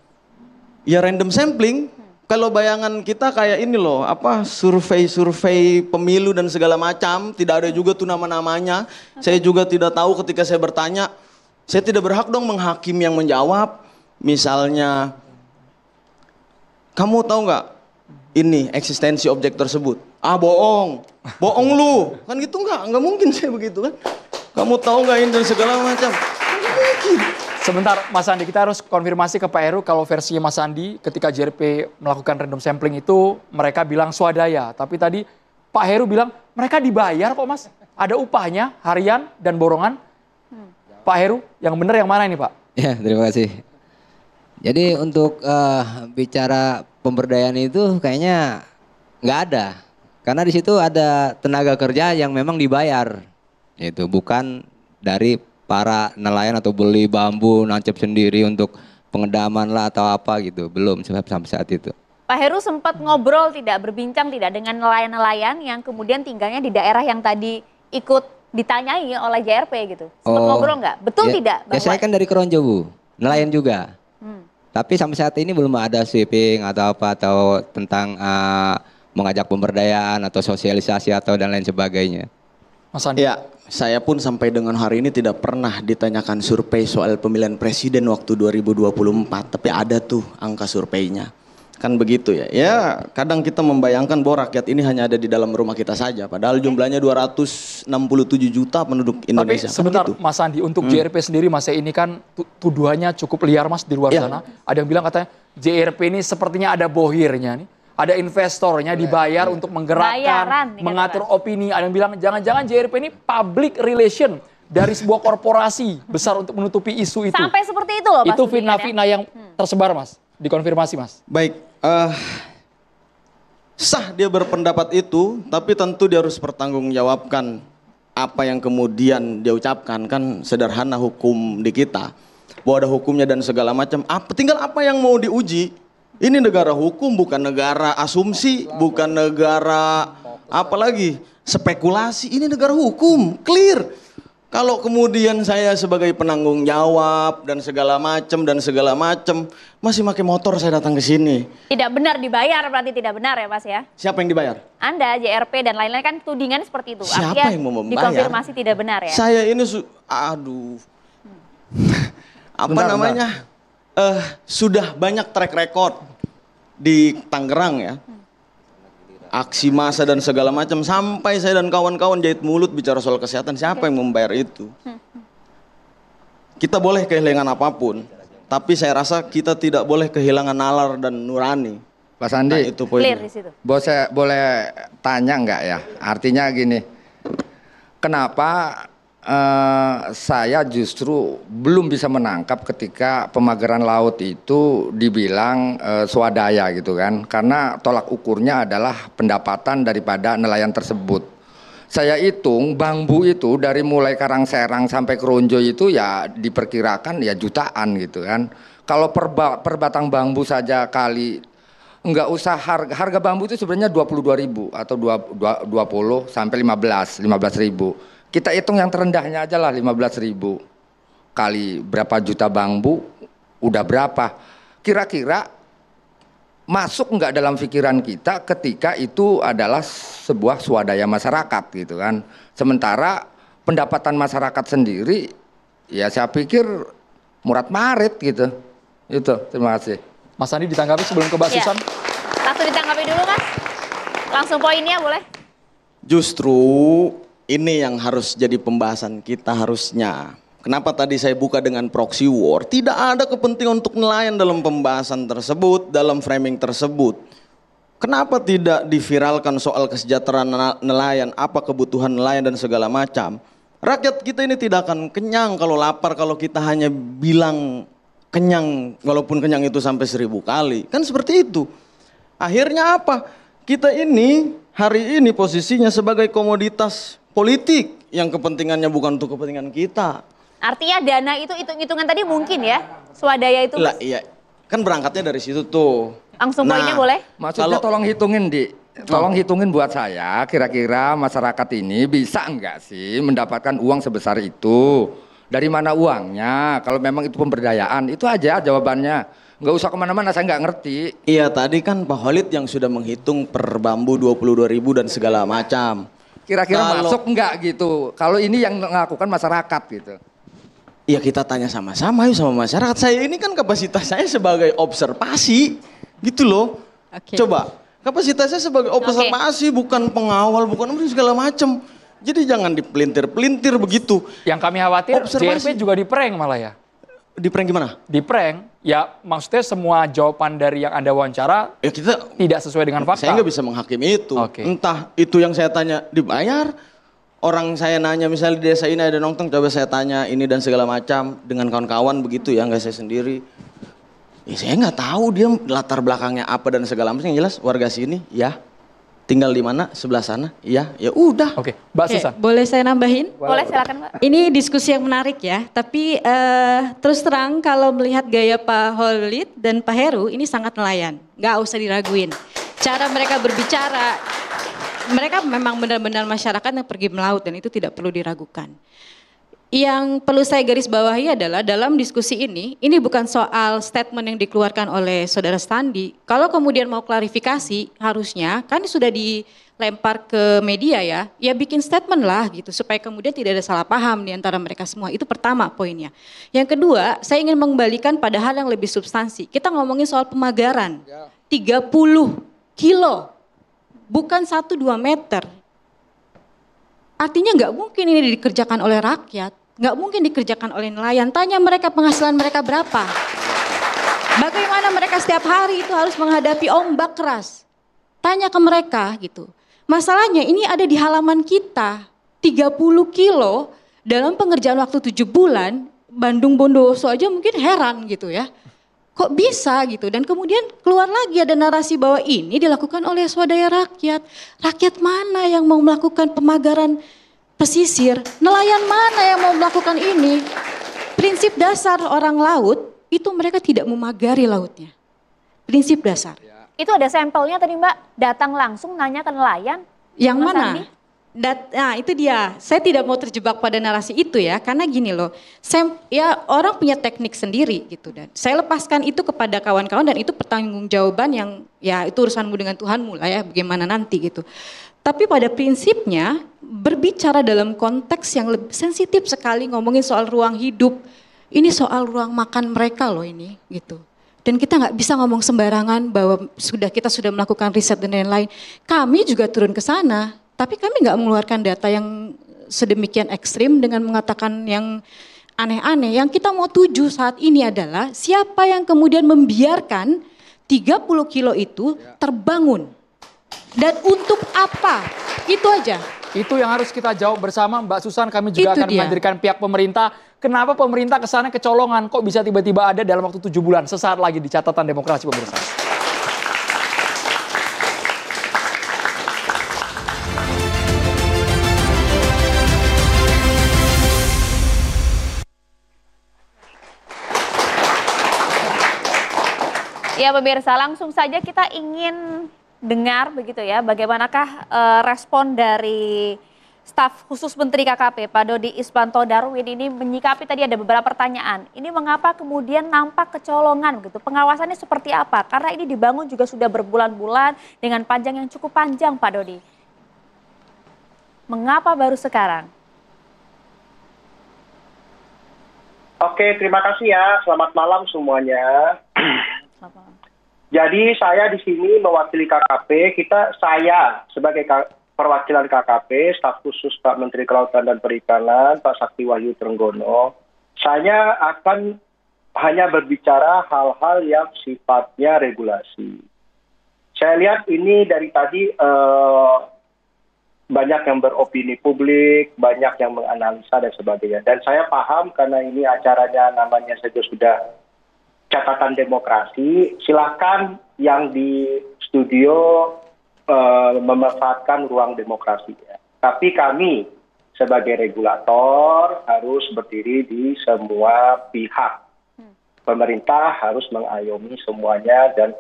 ya random sampling. Kalau bayangan kita kayak ini loh, apa survei pemilu dan segala macam, tidak ada juga tuh nama-namanya. Saya juga tidak tahu ketika saya bertanya, saya tidak berhak dong menghakim yang menjawab. Misalnya, kamu tahu nggak ini eksistensi objek tersebut? Ah bohong lu, kan gitu nggak mungkin saya begitu kan. Kamu tahu nggak ini dan segala macam, nggak mungkin. Sebentar Mas Sandi, kita harus konfirmasi ke Pak Heru kalau versinya Mas Sandi ketika JRP melakukan random sampling itu mereka bilang swadaya. Tapi tadi Pak Heru bilang mereka dibayar kok Mas. Ada upahnya, harian dan borongan. Pak Heru, yang benar yang mana ini Pak? Ya, terima kasih. Jadi untuk bicara pemberdayaan itu kayaknya nggak ada. Karena di situ ada tenaga kerja yang memang dibayar. Itu bukan dari para nelayan atau beli bambu nancep sendiri untuk pengedaman lah atau apa gitu, belum sampai saat itu. Pak Heru sempat ngobrol tidak, berbincang tidak dengan nelayan-nelayan yang kemudian tinggalnya di daerah yang tadi ikut ditanyai oleh JRP gitu. Sempat ngobrol nggak? Betul tidak? Ya saya kan dari Keronjo Bu, nelayan juga. Tapi sampai saat ini belum ada sweeping atau apa atau tentang mengajak pemberdayaan atau sosialisasi atau dan lain sebagainya. Mas Sandi. Ya, saya pun sampai dengan hari ini tidak pernah ditanyakan survei soal pemilihan presiden waktu 2024, tapi ada tuh angka surveinya. Kan begitu ya. Ya, kadang kita membayangkan bahwa rakyat ini hanya ada di dalam rumah kita saja, padahal jumlahnya 267 juta penduduk Indonesia. Tapi sebentar Mas Sandi, untuk JRP sendiri Mas, ini kan tuduhannya cukup liar Mas di luar sana. Ada yang bilang katanya JRP ini sepertinya ada bohirnya nih. Ada investornya dibayar untuk menggerakkan, mengatur opini. Ada yang bilang jangan-jangan JRP ini public relation dari sebuah korporasi besar untuk menutupi isu itu. Sampai seperti itu loh Mas. Itu fitnah-fitnah yang tersebar Mas, dikonfirmasi Mas. Baik, sah dia berpendapat itu, tapi tentu dia harus bertanggungjawabkan apa yang kemudian dia ucapkan. Kan sederhana hukum di kita, bahwa ada hukumnya dan segala macam. Tinggal apa yang mau diuji. Ini negara hukum, bukan negara asumsi, bukan negara apalagi spekulasi. Ini negara hukum, clear. Kalau kemudian saya sebagai penanggung jawab dan segala macam masih pakai motor saya datang ke sini. Tidak benar dibayar, berarti tidak benar ya Mas ya? Siapa yang dibayar? Anda, JRP dan lain-lain kan tudingan seperti itu. Siapa artinya yang mau membayar? Dikonfirmasi tidak benar ya? Saya ini namanya? Sudah banyak track record di Tangerang ya. Aksi massa dan segala macam, sampai saya dan kawan-kawan jahit mulut bicara soal kesehatan. Siapa yang membayar itu? Kita boleh kehilangan apapun, tapi saya rasa kita tidak boleh kehilangan nalar dan nurani. Pak Sandi, itu poinnya. Boleh tanya nggak ya? Artinya gini, kenapa saya justru belum bisa menangkap ketika pemagaran laut itu dibilang swadaya gitu kan, karena tolak ukurnya adalah pendapatan daripada nelayan tersebut. Saya hitung bambu itu dari mulai Karangserang sampai Kronjo itu ya diperkirakan ya jutaan gitu kan. Kalau per batang bambu saja kali, nggak usah harga bambu itu sebenarnya 22.000 atau 20 sampai 15.000. Kita hitung yang terendahnya aja lah 15.000 kali berapa juta bambu, udah berapa? Kira-kira masuk nggak dalam pikiran kita ketika itu adalah sebuah swadaya masyarakat gitu kan. Sementara pendapatan masyarakat sendiri ya saya pikir murad marit gitu. Itu, terima kasih. Mas Andi ditanggapi sebelum ke Mbak Susan? Langsung ditanggapi dulu Mas. Langsung poinnya boleh? Justru ini yang harus jadi pembahasan kita harusnya. Kenapa tadi saya buka dengan proxy war? Tidak ada kepentingan untuk nelayan dalam pembahasan tersebut, dalam framing tersebut. Kenapa tidak diviralkan soal kesejahteraan nelayan, apa kebutuhan nelayan dan segala macam? Rakyat kita ini tidak akan kenyang kalau lapar, kalau kita hanya bilang kenyang, walaupun kenyang itu sampai 1000 kali. Kan seperti itu. Akhirnya apa? Kita ini hari ini posisinya sebagai komoditas politik yang kepentingannya bukan untuk kepentingan kita. Artinya dana itu hitung-hitungan tadi mungkin ya, swadaya itu. Lah iya, kan berangkatnya dari situ tuh. Langsung poinnya boleh? Maksudnya tolong hitungin tolong hitungin buat saya, kira-kira masyarakat ini bisa enggak sih mendapatkan uang sebesar itu? Dari mana uangnya? Kalau memang itu pemberdayaan, itu aja jawabannya. Nggak usah kemana-mana, saya nggak ngerti. Iya, tadi kan Pak Khalid yang sudah menghitung per bambu 22.000 dan segala macam. Kira-kira masuk enggak gitu? Kalau ini yang melakukan masyarakat gitu. Ya kita tanya sama-sama yuk sama masyarakat. Saya ini kan kapasitas saya sebagai observasi gitu loh. Coba kapasitasnya sebagai observasi, bukan pengawal, bukan segala macam. Jadi jangan dipelintir-pelintir begitu. Yang kami khawatir JRP juga di-prank malah ya. Di-prank gimana? Di-prank, ya maksudnya semua jawaban dari yang Anda wawancara ya kita tidak sesuai dengan fakta. Saya nggak bisa menghakimi itu. Entah itu yang saya tanya dibayar. Orang saya nanya misalnya di desa ini ada nongkrong, coba saya tanya ini dan segala macam dengan kawan-kawan begitu ya, nggak saya sendiri. Ya saya nggak tahu dia latar belakangnya apa dan segala macam. Yang jelas warga sini ya, tinggal di mana, sebelah sana, ya udah. Oke, Mbak Susan. Boleh saya nambahin? Boleh, silakan Mbak. Ini diskusi yang menarik ya, tapi terus terang kalau melihat gaya Pak Khalid dan Pak Heru ini sangat nelayan, nggak usah diraguin. Cara mereka berbicara, mereka memang benar-benar masyarakat yang pergi melaut dan itu tidak perlu diragukan. Yang perlu saya garis bawahi adalah dalam diskusi ini bukan soal statement yang dikeluarkan oleh Saudara Sandi. Kalau kemudian mau klarifikasi, harusnya kan sudah dilempar ke media ya bikin statement lah gitu supaya kemudian tidak ada salah paham di antara mereka semua. Itu pertama poinnya. Yang kedua, saya ingin mengembalikan pada hal yang lebih substansi. Kita ngomongin soal pemagaran. 30 kilo. Bukan 1-2 meter. Artinya nggak mungkin ini dikerjakan oleh rakyat, nggak mungkin dikerjakan oleh nelayan. Tanya mereka penghasilan mereka berapa. Bagaimana mereka setiap hari itu harus menghadapi ombak keras. Tanya ke mereka gitu. Masalahnya ini ada di halaman kita. 30 kilo dalam pengerjaan waktu 7 bulan, Bandung Bondowoso aja mungkin heran gitu ya. Kok bisa gitu, dan kemudian keluar lagi ada narasi bahwa ini dilakukan oleh swadaya rakyat. Rakyat mana yang mau melakukan pemagaran pesisir? Nelayan mana yang mau melakukan ini? Prinsip dasar orang laut itu mereka tidak memagari lautnya. Prinsip dasar. Itu ada sampelnya tadi Mbak, datang langsung nanya ke nelayan. Yang mana? Nah itu dia, saya tidak mau terjebak pada narasi itu ya, karena gini loh, ya orang punya teknik sendiri gitu, dan saya lepaskan itu kepada kawan-kawan dan itu pertanggungjawaban yang ya itu urusanmu dengan Tuhanmu lah ya, bagaimana nanti gitu. Tapi pada prinsipnya berbicara dalam konteks yang lebih sensitif sekali, ngomongin soal ruang hidup, ini soal ruang makan mereka loh ini gitu. Dan kita nggak bisa ngomong sembarangan bahwa kita sudah melakukan riset dan lain-lain. Kami juga turun ke sana. Tapi kami nggak mengeluarkan data yang sedemikian ekstrim dengan mengatakan yang aneh-aneh. Yang kita mau tuju saat ini adalah siapa yang kemudian membiarkan 30 kilo itu terbangun. Dan untuk apa? Itu aja. Itu yang harus kita jawab bersama Mbak Susan. Kami juga Itu akan dia. menghadirkan pihak pemerintah. Kenapa pemerintah kesana kecolongan? Kok bisa tiba-tiba ada dalam waktu 7 bulan? Sesaat lagi di catatan demokrasi pemirsa. Ya pemirsa, langsung saja kita ingin dengar begitu ya, bagaimanakah respon dari staf khusus Menteri KKP Pak Dodi Isbanto Darwin ini menyikapi tadi ada beberapa pertanyaan. Ini mengapa kemudian nampak kecolongan begitu? Pengawasannya seperti apa? Karena ini dibangun juga sudah berbulan-bulan dengan panjang yang cukup panjang Pak Dodi. Mengapa baru sekarang? Oke, terima kasih ya. Selamat malam semuanya. Jadi saya di sini mewakili KKP. Saya sebagai perwakilan KKP, staf khusus Pak Menteri Kelautan dan Perikanan, Pak Sakti Wahyu Trenggono. Saya akan hanya berbicara hal-hal yang sifatnya regulasi. Saya lihat ini dari tadi banyak yang beropini publik, banyak yang menganalisa dan sebagainya. Dan saya paham karena ini acaranya namanya saja sudah catatan demokrasi, silakan yang di studio memanfaatkan ruang demokrasi. Tapi kami sebagai regulator harus berdiri di semua pihak. Pemerintah harus mengayomi semuanya dan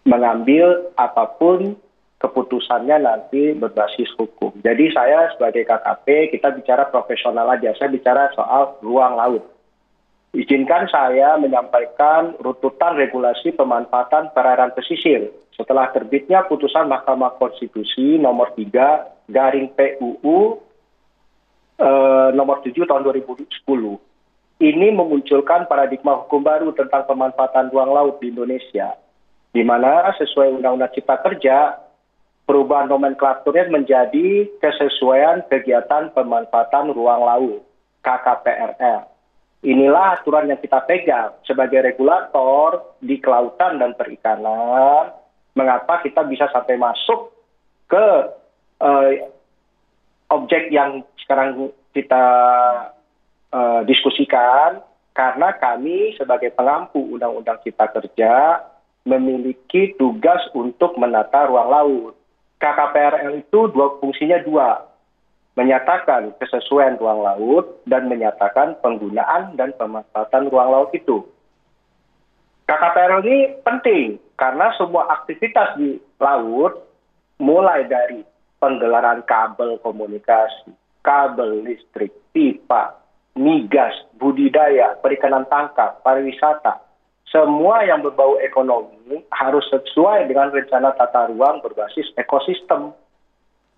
mengambil apapun keputusannya nanti berbasis hukum. Jadi saya sebagai KKP, kita bicara profesional aja. Saya bicara soal ruang laut. Izinkan saya menyampaikan rututan regulasi pemanfaatan perairan pesisir setelah terbitnya putusan Mahkamah Konstitusi nomor 3/PUU nomor 7 tahun 2010. Ini memunculkan paradigma hukum baru tentang pemanfaatan ruang laut di Indonesia, di mana sesuai Undang-Undang Cipta Kerja, perubahan nomenklaturnya menjadi kesesuaian kegiatan pemanfaatan ruang laut, KKPRL. Inilah aturan yang kita pegang sebagai regulator di kelautan dan perikanan. Mengapa kita bisa sampai masuk ke objek yang sekarang kita diskusikan? Karena kami sebagai pengampu Undang-Undang Cipta Kerja memiliki tugas untuk menata ruang laut. KKPRL itu fungsinya dua. Menyatakan kesesuaian ruang laut dan menyatakan penggunaan dan pemanfaatan ruang laut itu. KKPRL ini penting karena semua aktivitas di laut, mulai dari penggelaran kabel komunikasi, kabel listrik, pipa, migas, budidaya, perikanan tangkap, pariwisata, semua yang berbau ekonomi harus sesuai dengan rencana tata ruang berbasis ekosistem.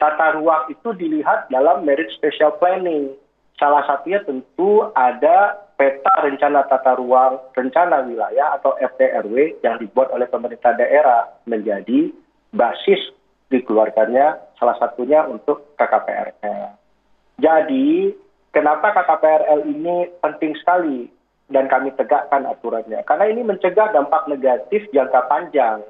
Tata ruang itu dilihat dalam merit spatial planning. Salah satunya tentu ada peta rencana tata ruang, rencana wilayah atau RT/RW yang dibuat oleh pemerintah daerah menjadi basis dikeluarkannya salah satunya untuk KKPRL. Jadi, kenapa KKPRL ini penting sekali dan kami tegakkan aturannya? Karena ini mencegah dampak negatif jangka panjang,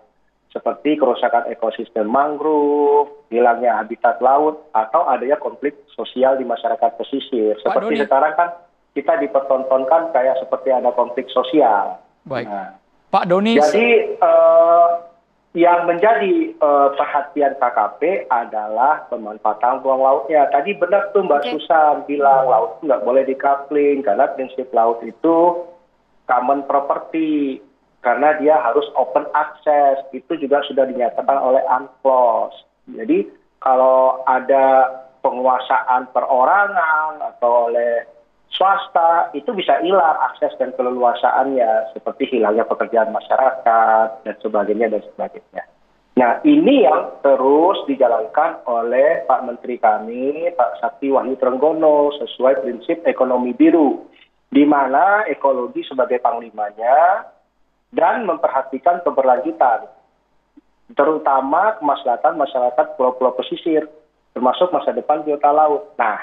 seperti kerusakan ekosistem mangrove, hilangnya habitat laut, atau adanya konflik sosial di masyarakat pesisir. Seperti sekarang kan kita dipertontonkan kayak seperti ada konflik sosial. Baik. Nah, Pak Doni. Jadi yang menjadi perhatian KKP adalah pemanfaatan ruang lautnya. Tadi benar tuh Mbak Susan bilang laut nggak boleh di-coupling karena prinsip laut itu common property. Karena dia harus open access, itu juga sudah dinyatakan oleh UNCLOS. Jadi kalau ada penguasaan perorangan atau oleh swasta, itu bisa hilang akses dan keleluasaannya, seperti hilangnya pekerjaan masyarakat, dan sebagainya, dan sebagainya. Nah, ini yang terus dijalankan oleh Pak Menteri kami, Pak Sakti Wahyu Trenggono, sesuai prinsip ekonomi biru, di mana ekologi sebagai panglimanya, dan memperhatikan keberlanjutan, terutama kemaslahatan masyarakat pulau-pulau pesisir, termasuk masa depan biota laut. Nah,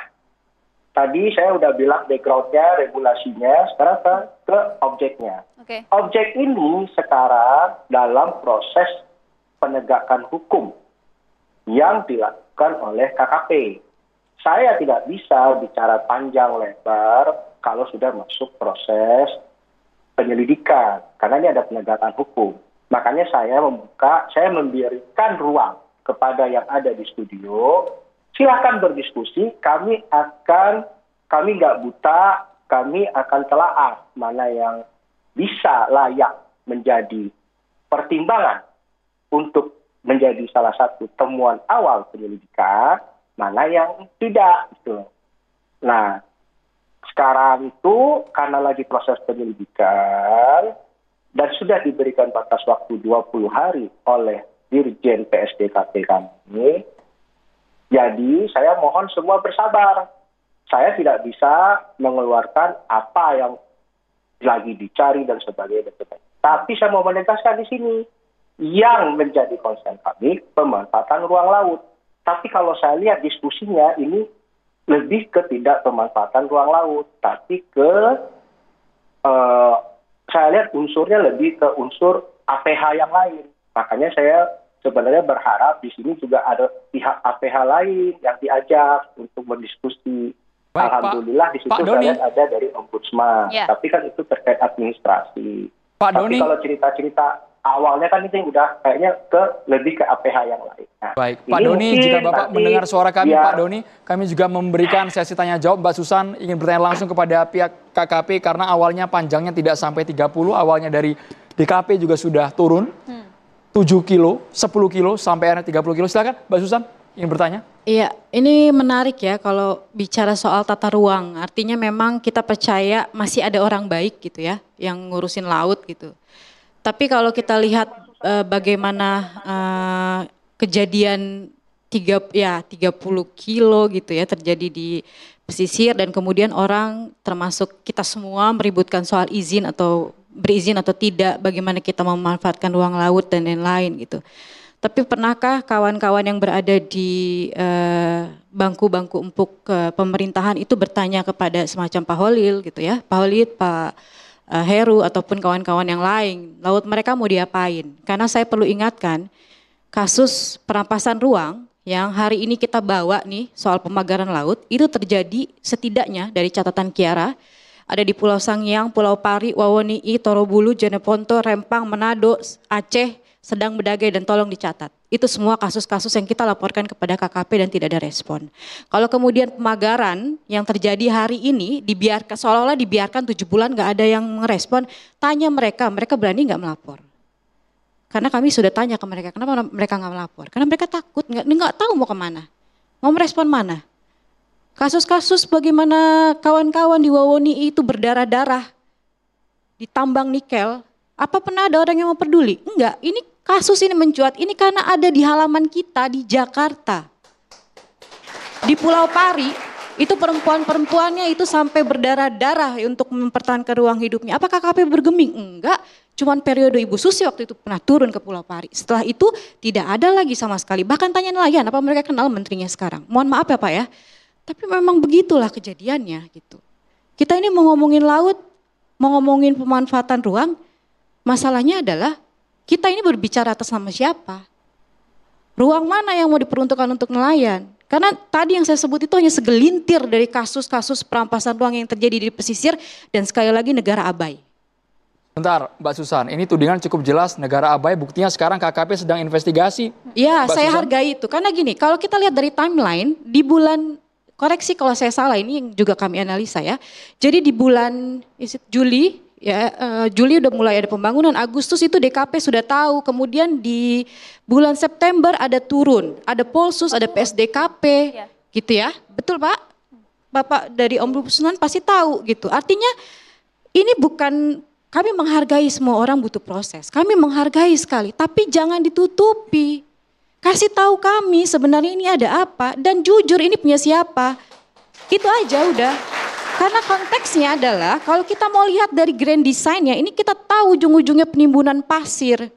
tadi saya udah bilang background-nya, regulasinya, sekarang ke objeknya. Objek ini sekarang dalam proses penegakan hukum yang dilakukan oleh KKP. Saya tidak bisa bicara panjang lebar kalau sudah masuk proses penyelidikan, karena ini ada penegakan hukum. Makanya saya memberikan ruang kepada yang ada di studio, silakan berdiskusi, kami nggak buta, kami akan telaah mana yang bisa layak menjadi pertimbangan untuk menjadi salah satu temuan awal penyelidikan, mana yang tidak gitu. Nah, sekarang itu karena lagi proses penyelidikan dan sudah diberikan batas waktu 20 hari oleh Dirjen PSDKP kami, jadi saya mohon semua bersabar. Saya tidak bisa mengeluarkan apa yang lagi dicari dan sebagainya. Tapi saya mau menegaskan di sini, yang menjadi konsen kami pemanfaatan ruang laut. Tapi kalau saya lihat diskusinya ini lebih ke tidak pemanfaatan ruang laut, tapi ke saya lihat unsurnya lebih ke unsur APH yang lain. Makanya saya sebenarnya berharap di sini juga ada pihak APH lain yang diajak untuk berdiskusi. Baik, alhamdulillah di situ saya lihat ada dari Ombudsman, tapi kan itu terkait administrasi. Tapi kalau cerita-cerita awalnya kan itu udah kayaknya lebih ke APH yang lain. Nah, baik, Pak Doni, jika Bapak mendengar suara kami, Pak Doni, kami juga memberikan sesi tanya jawab. Mbak Susan ingin bertanya langsung kepada pihak KKP karena awalnya panjangnya tidak sampai 30, awalnya dari DKP juga sudah turun 7 kilo, 10 kilo sampai akhirnya 30 kilo. Silakan Mbak Susan ingin bertanya. Iya, ini menarik ya kalau bicara soal tata ruang. Artinya memang kita percaya masih ada orang baik gitu ya yang ngurusin laut gitu. Tapi kalau kita lihat bagaimana kejadian 30 kilo gitu ya terjadi di pesisir dan kemudian orang termasuk kita semua meributkan soal izin atau berizin atau tidak, bagaimana kita memanfaatkan ruang laut dan lain-lain gitu. Tapi pernahkah kawan-kawan yang berada di bangku-bangku empuk pemerintahan itu bertanya kepada semacam Pak Holil gitu ya, Pak Holil, Pak Heru ataupun kawan-kawan yang lain, laut mereka mau diapain? Karena saya perlu ingatkan kasus perampasan ruang yang hari ini kita bawa nih soal pemagaran laut itu terjadi setidaknya dari catatan Kiara ada di Pulau Sangiang, Pulau Pari, Wawoni'i, Torobulu, Jeneponto, Rempang, Manado, Aceh, Sedang Bedagai dan tolong dicatat. Itu semua kasus-kasus yang kita laporkan kepada KKP dan tidak ada respon. Kalau kemudian pemagaran yang terjadi hari ini dibiarkan seolah-olah dibiarkan 7 bulan nggak ada yang merespon, tanya mereka berani nggak melapor? Karena kami sudah tanya ke mereka, kenapa mereka nggak melapor? Karena mereka takut, nggak tahu mau kemana, mau merespon mana. Kasus-kasus bagaimana kawan-kawan di Wawoni'i itu berdarah-darah, ditambang nikel, apa pernah ada orang yang mau peduli? Enggak, ini kasus ini mencuat, ini karena ada di halaman kita di Jakarta. Di Pulau Pari, itu perempuan-perempuannya itu sampai berdarah-darah untuk mempertahankan ruang hidupnya. Apa KKP bergeming? Enggak, cuman periode Ibu Susi waktu itu pernah turun ke Pulau Pari. Setelah itu tidak ada lagi sama sekali. Bahkan tanya nelayan, apa mereka kenal menterinya sekarang? Mohon maaf ya Pak ya, tapi memang begitulah kejadiannya gitu. Kita ini mau ngomongin laut, mau ngomongin pemanfaatan ruang, masalahnya adalah kita ini berbicara atas nama siapa? Ruang mana yang mau diperuntukkan untuk nelayan? Karena tadi yang saya sebut itu hanya segelintir dari kasus-kasus perampasan ruang yang terjadi di pesisir dan sekali lagi negara abai. Bentar Mbak Susan, ini tudingan cukup jelas negara abai, buktinya sekarang KKP sedang investigasi. Ya, saya hargai itu. Karena gini, kalau kita lihat dari timeline di bulan, koreksi kalau saya salah, ini yang juga kami analisa ya. Jadi di bulan Juli, ya Juli udah mulai ada pembangunan, Agustus itu DKP sudah tahu, kemudian di bulan September ada turun, ada Polsus, ada PSDKP, gitu ya, betul Pak? Bapak dari Ombudsman pasti tahu gitu. Artinya ini bukan, kami menghargai semua orang butuh proses, kami menghargai sekali, tapi jangan ditutupi. Kasih tahu kami sebenarnya ini ada apa dan jujur ini punya siapa, itu aja udah. Karena konteksnya adalah kalau kita mau lihat dari grand design-nya, ini kita tahu ujung-ujungnya penimbunan pasir,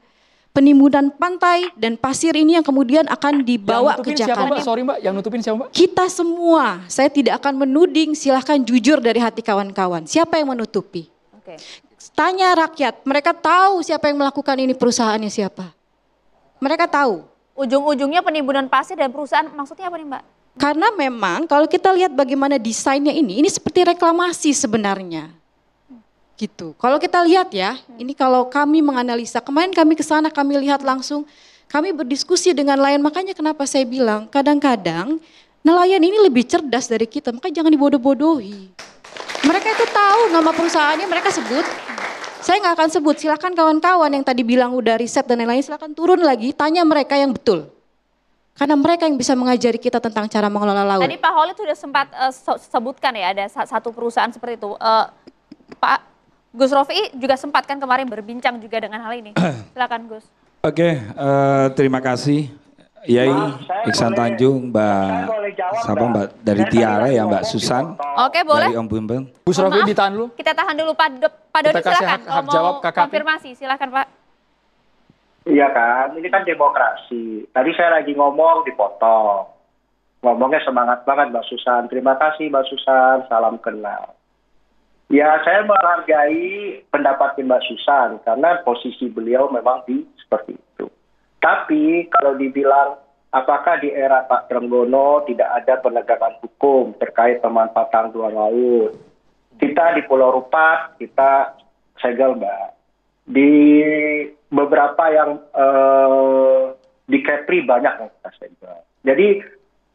penimbunan pantai dan pasir ini yang kemudian akan dibawa ke Jakarta. Siapa Mbak? Sorry Mbak, yang nutupin siapa Mbak? Kita semua, saya tidak akan menuding, silahkan jujur dari hati kawan-kawan. Siapa yang menutupi? Tanya rakyat, mereka tahu siapa yang melakukan ini, perusahaannya siapa. Mereka tahu. Ujung-ujungnya penimbunan pasir dan perusahaan, maksudnya apa nih Mbak? Karena memang kalau kita lihat bagaimana desainnya ini seperti reklamasi sebenarnya. Gitu. Kalau kita lihat ya, ini kalau kami menganalisa, kemarin kami ke sana, kami lihat langsung, kami berdiskusi dengan nelayan, makanya kenapa saya bilang kadang-kadang nelayan ini lebih cerdas dari kita, makanya jangan dibodoh-bodohi. Mereka itu tahu nama perusahaannya, mereka sebut. Saya nggak akan sebut, silakan kawan-kawan yang tadi bilang udah riset dan lain-lain, silakan turun lagi, tanya mereka yang betul. Karena mereka yang bisa mengajari kita tentang cara mengelola laut. Tadi Pak Khalid sudah sempat sebutkan ya, ada satu perusahaan seperti itu. Pak Gus Rofi juga sempat kan kemarin berbincang juga dengan hal ini. Silakan Gus. Oke, terima kasih. Yai, Iksan Tanjung, Mbak dari Tiara ya, Mbak Susan. Oke, boleh. Dari Om Bumbel. Gus Rofi ditahan dulu. Kita tahan dulu Pak Doni, silakan. Kalau mau konfirmasi, silakan Pak. Iya kan, ini kan demokrasi. Tadi saya lagi ngomong dipotong. Ngomongnya semangat banget Mbak Susan. Terima kasih Mbak Susan, salam kenal. Ya saya menghargai pendapat Mbak Susan karena posisi beliau memang seperti itu. Tapi kalau dibilang apakah di era Pak Trenggono tidak ada penegakan hukum terkait pemanfaatan ruang laut. Kita di Pulau Rupat, kita segel Mbak. Di beberapa yang di Kepri banyak yang kita segel. Jadi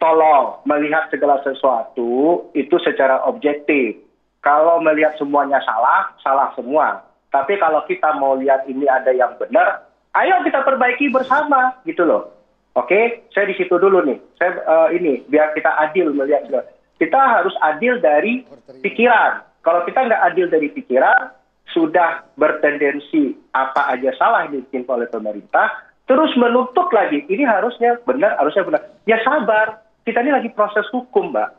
tolong melihat segala sesuatu itu secara objektif. Kalau melihat semuanya salah, salah semua. Tapi kalau kita mau lihat ini ada yang benar, ayo kita perbaiki bersama, gitu loh. Oke, saya di situ dulu nih. Saya ini biar kita adil melihat. Kita harus adil dari pikiran. Kalau kita nggak adil dari pikiran, sudah bertendensi apa aja salah yang dibikin oleh pemerintah, terus menuntut lagi. Ini harusnya benar, harusnya benar. Ya sabar. Kita ini lagi proses hukum, Mbak.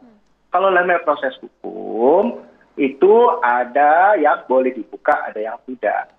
Kalau namanya proses hukum, itu ada yang boleh dibuka, ada yang tidak.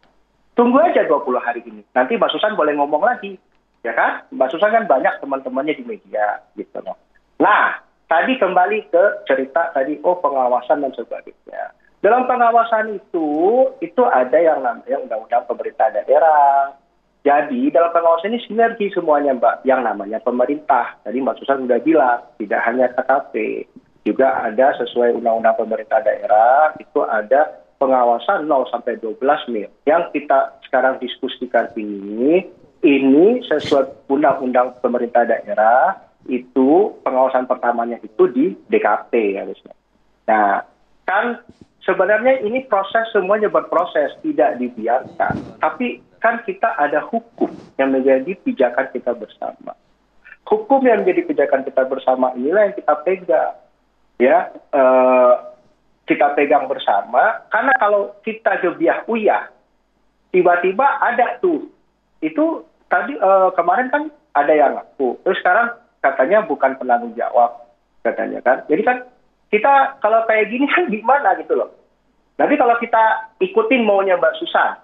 Tunggu aja 20 hari ini. Nanti Mbak Susan boleh ngomong lagi. Ya kan? Mbak Susan kan banyak teman-temannya di media. Gitu loh. Nah, tadi kembali ke cerita tadi, pengawasan dan sebagainya. Dalam pengawasan itu ada yang namanya undang-undang pemerintah daerah. Jadi dalam pengawasan ini sinergi semuanya Mbak. Yang namanya pemerintah. Tadi Mbak Susan sudah bilang, tidak hanya KKP. Juga ada sesuai undang-undang pemerintah daerah, itu ada pengawasan 0 sampai 12 mil. Yang kita sekarang diskusikan ini sesuai undang-undang pemerintah daerah, itu pengawasan pertamanya itu di DKP harusnya. Nah, kan sebenarnya ini proses semuanya berproses, tidak dibiarkan. Tapi kan kita ada hukum yang menjadi pijakan kita bersama. Hukum yang menjadi pijakan kita bersama inilah yang kita pegang. Ya, kita pegang bersama, karena kalau kita gebiah uyah, tiba-tiba ada tuh, itu tadi kemarin kan ada yang ngaku, terus sekarang katanya bukan penanggung jawab, katanya kan. Jadi kan kita kalau kayak gini kan gimana gitu loh. Nanti kalau kita ikutin maunya Mbak Susan,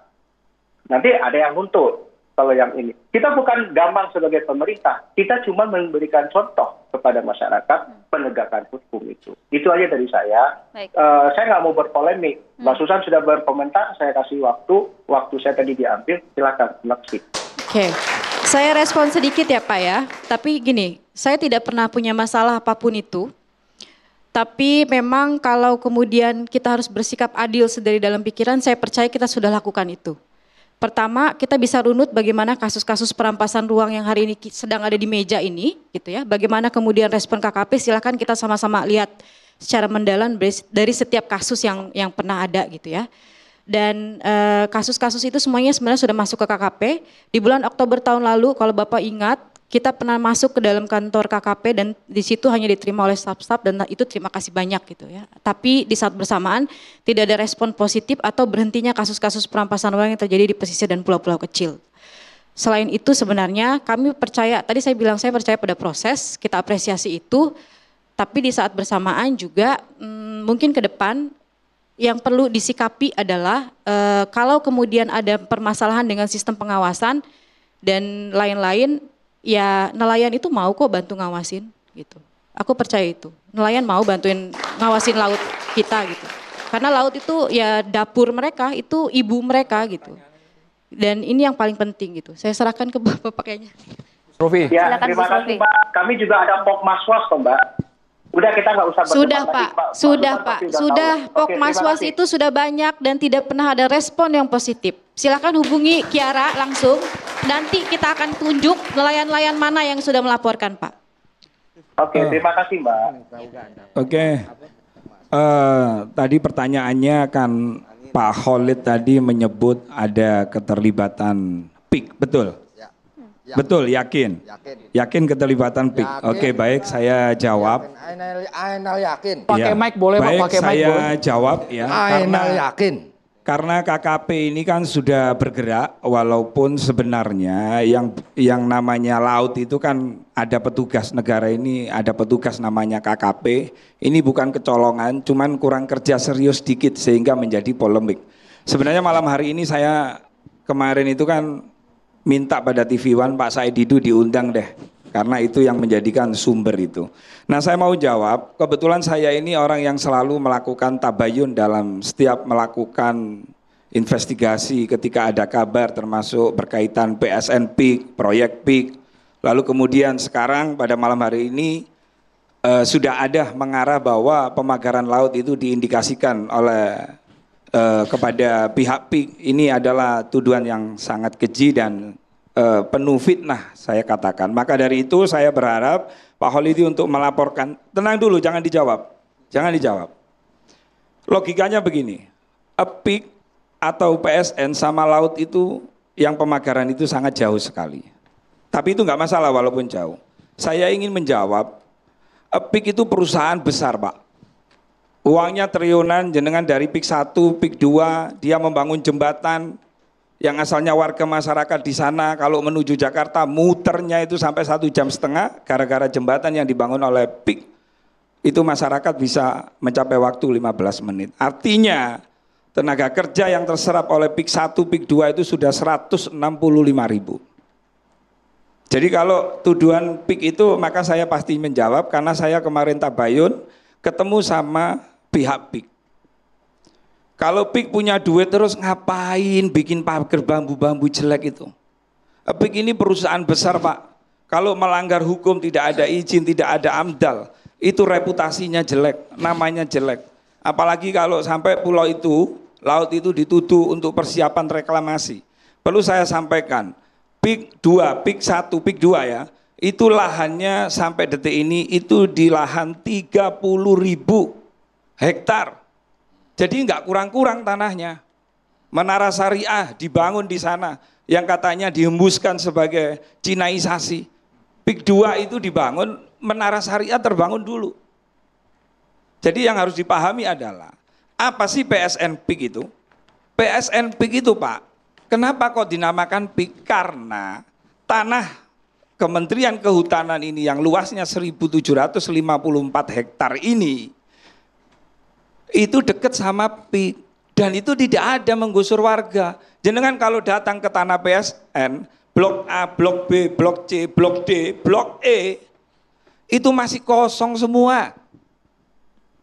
nanti ada yang nuntut. Kalau yang ini, kita bukan gampang sebagai pemerintah, kita cuma memberikan contoh kepada masyarakat penegakan hukum itu. Itu aja dari saya. Saya nggak mau berpolemik. Mbak Susan sudah berkomentar, saya kasih waktu saya tadi diambil, silakan next. Oke, saya respon sedikit ya Pak ya. Tapi gini, saya tidak pernah punya masalah apapun itu. Tapi memang kalau kemudian kita harus bersikap adil dari dalam pikiran, saya percaya kita sudah lakukan itu. Pertama, kita bisa runut bagaimana kasus-kasus perampasan ruang yang hari ini sedang ada di meja ini, gitu ya. Bagaimana kemudian respon KKP, silakan kita sama-sama lihat secara mendalam dari setiap kasus yang pernah ada, gitu ya. Dan kasus-kasus itu semuanya sebenarnya sudah masuk ke KKP. Di bulan Oktober tahun lalu, kalau Bapak ingat, kita pernah masuk ke dalam kantor KKP dan di situ hanya diterima oleh staf-staf dan itu terima kasih banyak gitu ya. Tapi di saat bersamaan tidak ada respon positif atau berhentinya kasus-kasus perampasan ruang yang terjadi di pesisir dan pulau-pulau kecil. Selain itu sebenarnya kami percaya, tadi saya bilang saya percaya pada proses, kita apresiasi itu. Tapi di saat bersamaan juga mungkin ke depan yang perlu disikapi adalah kalau kemudian ada permasalahan dengan sistem pengawasan dan lain-lain, ya nelayan itu mau kok bantu ngawasin gitu. Aku percaya itu. Nelayan mau bantuin ngawasin laut kita gitu. Karena laut itu ya dapur mereka, itu ibu mereka gitu. Dan ini yang paling penting gitu. Saya serahkan ke Bapak kayaknya. Rofi. Ya, terima kasih Mbak. Kami juga ada Pokmaswas kok Mbak. Udah kita nggak usah Sudah Pak, sudah Pokmaswas itu sudah banyak dan tidak pernah ada respon yang positif. Silakan hubungi Kiara langsung, nanti kita akan tunjuk nelayan-nelayan mana yang sudah melaporkan Pak. Oke, terima kasih Mbak. Oke, tadi pertanyaannya kan Pak Khalid tadi menyebut ada keterlibatan PIK, betul? Betul, yakin? Yakin keterlibatan PIK. Oke, baik, saya jawab. Ainal yakin. Pakai mic boleh Pak, baik, pakai mic boleh. saya jawab ya. Ainal yakin. Karena KKP ini kan sudah bergerak, walaupun sebenarnya yang namanya laut itu kan ada petugas negara ini, ada petugas namanya KKP. Ini bukan kecolongan, cuman kurang kerja serius dikit sehingga menjadi polemik. Sebenarnya malam hari ini saya kemarin itu kan minta pada TV One Pak Said Didu diundang deh, karena itu yang menjadikan sumber itu. Nah, saya mau jawab, kebetulan saya ini orang yang selalu melakukan tabayun dalam setiap melakukan investigasi ketika ada kabar termasuk berkaitan PSN PIK, proyek PIK. Lalu kemudian sekarang pada malam hari ini sudah ada mengarah bahwa pemagaran laut itu diindikasikan oleh kepada pihak PIK. Ini adalah tuduhan yang sangat keji dan penuh fitnah saya katakan. Maka dari itu saya berharap Pak Khalidi untuk melaporkan. Tenang dulu, jangan dijawab. Jangan dijawab. Logikanya begini, PIK atau PSN sama laut itu yang pemagaran itu sangat jauh sekali. Tapi itu nggak masalah walaupun jauh. Saya ingin menjawab, PIK itu perusahaan besar Pak. Uangnya triliunan, jenengan dari PIK 1, PIK 2, dia membangun jembatan yang asalnya warga masyarakat di sana kalau menuju Jakarta muternya itu sampai 1,5 jam gara-gara jembatan yang dibangun oleh PIK. Itu masyarakat bisa mencapai waktu 15 menit. Artinya tenaga kerja yang terserap oleh PIK 1, PIK 2 itu sudah 165.000. Jadi kalau tuduhan PIK itu maka saya pasti menjawab karena saya kemarin tabayun ketemu sama pihak PIK. Kalau PIK punya duit terus ngapain bikin pagar bambu-bambu jelek itu? PIK ini perusahaan besar Pak. Kalau melanggar hukum tidak ada izin, tidak ada amdal, itu reputasinya jelek, namanya jelek. Apalagi kalau sampai pulau itu, laut itu dituduh untuk persiapan reklamasi. Perlu saya sampaikan, PIK 2, PIK 1, PIK 2 ya, itu lahannya sampai detik ini itu di lahan 30.000 hektar. Jadi nggak kurang-kurang tanahnya. Menara Syariah dibangun di sana yang katanya dihembuskan sebagai Cinaisasi. PIK 2 itu dibangun, Menara Syariah terbangun dulu. Jadi yang harus dipahami adalah apa sih PSN PIK itu? PSN PIK itu Pak, kenapa kok dinamakan PIK? Karena tanah Kementerian Kehutanan ini yang luasnya 1.754 hektar ini itu dekat sama PIK dan itu tidak ada menggusur warga. Jenengan kalau datang ke tanah PSN, blok A, blok B, blok C, blok D, blok E, itu masih kosong semua.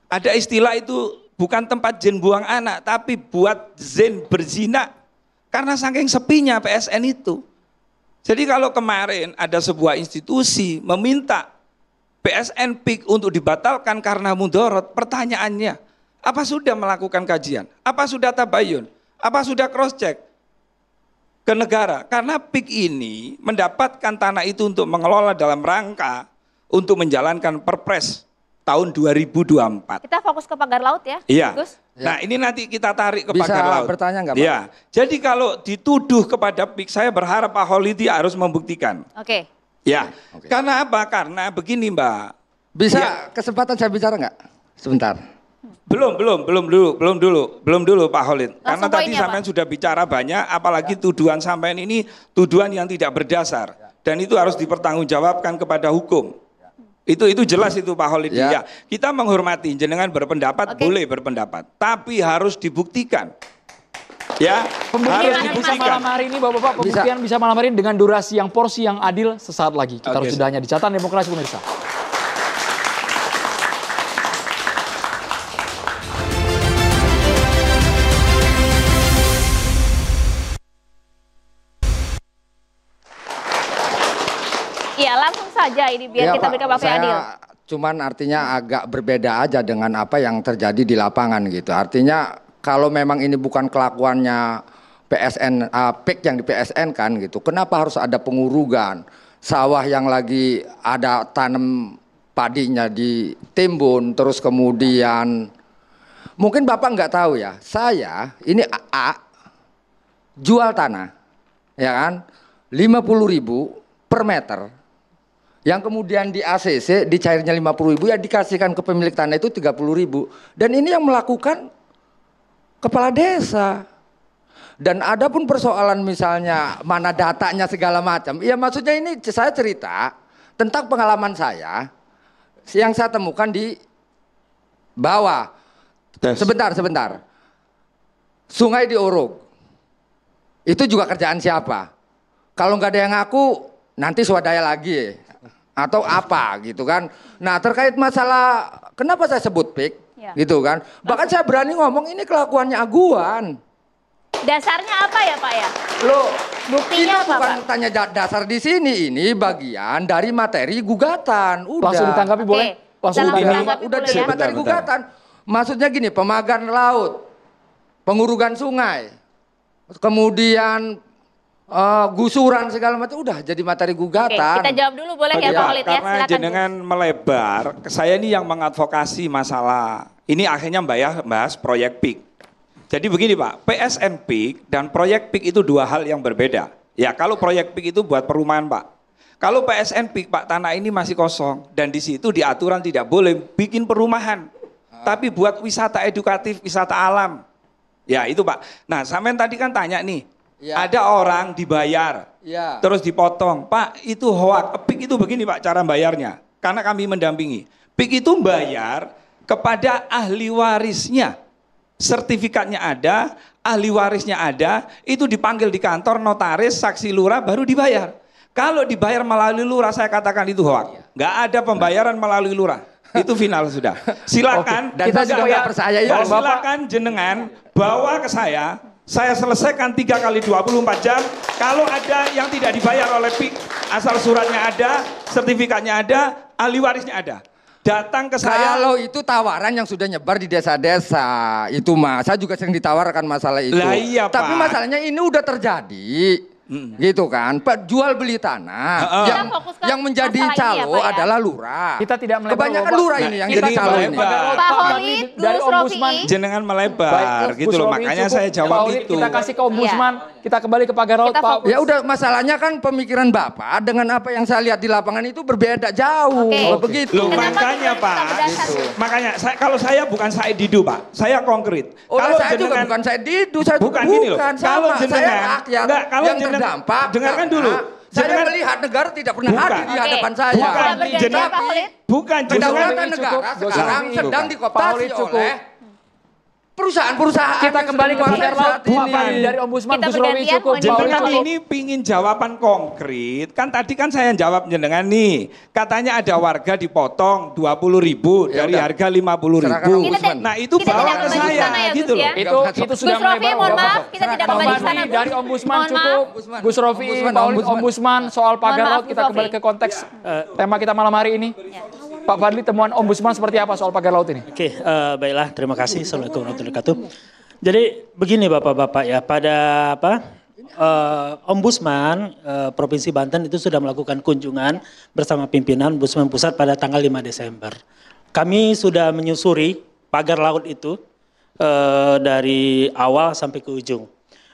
Ada istilah itu bukan tempat jin buang anak, tapi buat jin berzina. Karena saking sepinya PSN itu. Jadi kalau kemarin ada sebuah institusi meminta PSN PIK untuk dibatalkan karena mudorot, pertanyaannya, apa sudah melakukan kajian? Apa sudah tabayun? Apa sudah cross check ke negara? Karena PIK ini mendapatkan tanah itu untuk mengelola dalam rangka untuk menjalankan Perpres tahun 2024. Kita fokus ke pagar laut ya, Iya. Gus? Nah ini nanti kita tarik ke Bisa pagar laut. bertanya nggak Pak? Iya. Jadi kalau dituduh kepada PIK, saya berharap Pak Khalidi harus membuktikan. Oke. Ya. Karena apa? Karena begini Mbak. Bisa kesempatan saya bicara nggak? Sebentar. Belum dulu Pak Khalid. Karena tadi sampean sudah bicara banyak, apalagi tuduhan sampean ini tuduhan yang tidak berdasar dan itu harus dipertanggungjawabkan kepada hukum. Itu jelas itu Pak Khalid. Ya, kita menghormati jenengan berpendapat, boleh berpendapat, tapi harus dibuktikan. Ya, harus Bisa malam hari ini Bapak-bapak, pembuktian bisa malam hari ini dengan durasi yang porsi yang adil sesaat lagi. Kita harus sudah hanya di catatan demokrasi pemirsa. Iya, langsung saja ini biar Ya, kita Pak, berikan waktu yang adil. Cuman artinya agak berbeda aja dengan apa yang terjadi di lapangan gitu. Artinya kalau memang ini bukan kelakuannya PSN, PIK yang di PSN kan gitu. Kenapa harus ada pengurugan? Sawah yang lagi ada tanam padinya ditimbun, terus kemudian Mungkin Bapak nggak tahu ya, saya ini AA jual tanah, ya kan, 50.000 per meter. Yang kemudian di ACC dicairnya 50.000 ya dikasihkan ke pemilik tanah itu 30.000. Dan ini yang melakukan kepala desa. Dan ada pun persoalan misalnya mana datanya segala macam. Ya maksudnya ini saya cerita tentang pengalaman saya yang saya temukan di bawah. Sebentar. Sungai di Orok. Itu juga kerjaan siapa? Kalau nggak ada yang ngaku, nanti swadaya lagi. Atau apa gitu kan. Nah terkait masalah, kenapa saya sebut PIK? Gitu kan. Bahkan saya berani ngomong ini kelakuannya aguan. Dasarnya apa ya Pak ya? Loh, buktinya ini apa bukan Pak? tanya dasar di sini, ini bagian dari materi gugatan. Udah. Langsung ditanggapi boleh? Langsung ditanggapi. Udah dari materi gugatan. Maksudnya gini, pemagan laut, pengurugan sungai, kemudian gusuran segala macam, udah jadi materi gugatan. Oke, kita jawab dulu boleh ya Pak Khalid ya? Karena Silakan. jenengan melebar, saya ini yang mengadvokasi masalah, ini akhirnya bahas proyek PIK. Jadi begini Pak, PSN PIK dan proyek PIK itu dua hal yang berbeda. Ya kalau proyek PIK itu buat perumahan Pak. Kalau PSN PIK Pak, tanah ini masih kosong dan di situ di aturan tidak boleh bikin perumahan. Tapi buat wisata edukatif, wisata alam. Ya itu Pak. Nah sampean tadi kan tanya nih, ada orang dibayar, terus dipotong. Pak itu hoak, PIK itu begini Pak cara bayarnya. Karena kami mendampingi. PIK itu bayar kepada ahli warisnya. Sertifikatnya ada, ahli warisnya ada, itu dipanggil di kantor, notaris, saksi lurah, baru dibayar. Kalau dibayar melalui lurah, saya katakan itu hoak. Nggak ada pembayaran melalui lurah. Itu final sudah. Silakan. Dan kita juga nggak percaya ya. Silakan jenengan bawa ke saya selesaikan 3 kali 24 jam. Kalau ada yang tidak dibayar oleh PIK, asal suratnya ada, sertifikatnya ada, ahli warisnya ada. Datang ke saya. Kalau itu tawaran yang sudah nyebar di desa-desa, itu mah saya juga sering ditawarkan masalah itu. Lah iya, tapi Pak. masalahnya ini udah terjadi. Gitu kan, Pak, jual beli tanah yang menjadi calo ya, adalah lurah. Kita tidak melebar. Kebanyakan lurah ini yang jadi calo ini. Pak Khalid, dari Gus Ombudsman. Rofi. Jenengan melebar gitu loh, makanya saya jawab itu. Kita kasih ke Ombudsman, kita kembali ke pagar laut Pak. Ya udah, masalahnya kan pemikiran Bapak dengan apa yang saya lihat di lapangan itu berbeda jauh. Begitu. Loh, makanya Pak, makanya kalau saya bukan Said Didu Pak, saya konkret. Oh, kalau saya juga bukan Said Didu, saya bukan gini loh. Kalau jenengan, saya rakyat yang terdampak. Dengarkan dulu. Saya melihat negara tidak pernah hadir di hadapan saya. Bukan kedaulatan negara sekarang sedang dikooptasi oleh perusahaan-perusahaan. Kita kembali ke pagar laut. Dari Ombudsman Gus Rofi cukup. Jenengan ini pingin jawaban konkret. Kan tadi kan saya jawab jenengan nih. Katanya ada warga dipotong 20.000 dari harga 50.000. Nah itu bawa ke saya gitu loh. Itu sudah melebar. Mohon maaf, kita tidak kembali ke sana. Dari Ombudsman cukup. Gus Rofi, Ombudsman soal pagar laut. Kita kembali ke konteks tema kita malam hari ini. Pak Fadli, temuan Ombudsman seperti apa soal pagar laut ini? Oke, baiklah, terima kasih. Assalamualaikum warahmatullahi wabarakatuh. Jadi begini Bapak-Bapak ya, pada Ombudsman Provinsi Banten itu sudah melakukan kunjungan bersama pimpinan Ombudsman Pusat pada tanggal 5 Desember. Kami sudah menyusuri pagar laut itu dari awal sampai ke ujung.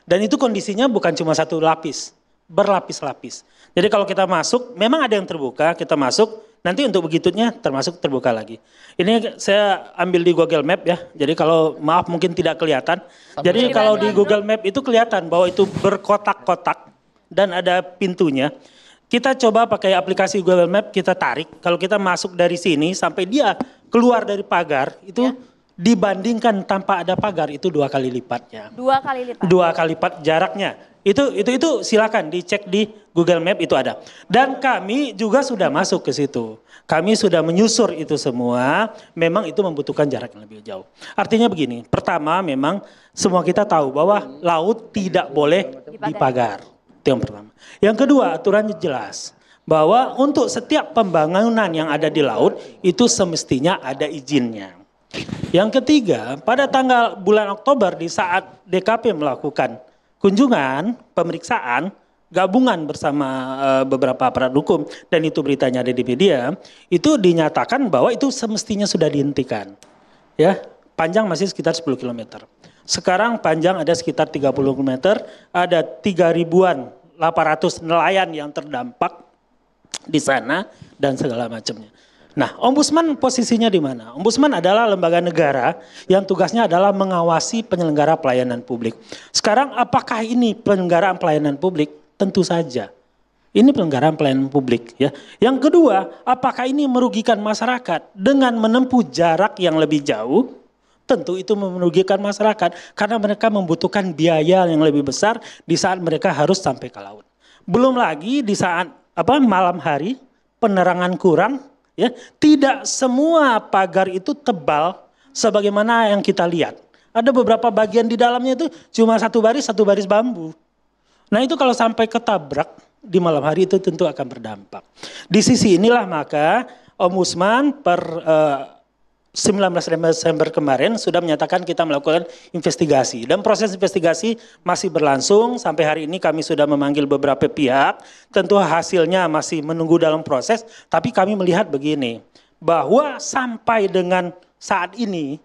Dan itu kondisinya bukan cuma satu lapis, berlapis-lapis. Jadi kalau kita masuk, memang ada yang terbuka, kita masuk, nanti untuk begitunya termasuk terbuka lagi. Ini saya ambil di Google Map ya. Jadi kalau maaf mungkin tidak kelihatan. Jadi kalau di Google Map itu kelihatan bahwa itu berkotak-kotak dan ada pintunya. Kita coba pakai aplikasi Google Map, kita tarik. Kalau kita masuk dari sini sampai dia keluar dari pagar itu dibandingkan tanpa ada pagar itu 2 kali lipatnya. 2 kali lipat. 2 kali lipat jaraknya. Itu silakan dicek di Google Map itu ada. Dan kami juga sudah masuk ke situ. Kami sudah menyusur itu semua. Memang itu membutuhkan jarak yang lebih jauh. Artinya begini, pertama memang semua kita tahu bahwa laut tidak boleh dipagar. Itu yang pertama. Yang kedua, aturannya jelas bahwa untuk setiap pembangunan yang ada di laut itu semestinya ada izinnya. Yang ketiga, pada tanggal bulan Oktober di saat DKP melakukan kunjungan, pemeriksaan, gabungan bersama beberapa aparat hukum, dan itu beritanya ada di media, itu dinyatakan bahwa itu semestinya sudah dihentikan. Ya, panjang masih sekitar 10 km. Sekarang panjang ada sekitar 30 km, ada 3.800 nelayan yang terdampak di sana dan segala macamnya. Nah, Ombudsman posisinya di mana? Ombudsman adalah lembaga negara yang tugasnya adalah mengawasi penyelenggara pelayanan publik. Sekarang apakah ini penyelenggaraan pelayanan publik? Tentu saja. Ini penyelenggaraan pelayanan publik ya. Yang kedua, apakah ini merugikan masyarakat dengan menempuh jarak yang lebih jauh? Tentu itu merugikan masyarakat karena mereka membutuhkan biaya yang lebih besar di saat mereka harus sampai ke laut. Belum lagi di saat malam hari penerangan kurang. Ya, tidak semua pagar itu tebal sebagaimana yang kita lihat. Ada beberapa bagian di dalamnya itu cuma satu baris bambu. Nah itu kalau sampai ketabrak di malam hari itu tentu akan berdampak. Di sisi inilah maka Ombudsman per 19 Desember kemarin sudah menyatakan kita melakukan investigasi. Dan proses investigasi masih berlangsung. Sampai hari ini kami sudah memanggil beberapa pihak. Tentu hasilnya masih menunggu dalam proses. Tapi kami melihat begini. Bahwa sampai dengan saat ini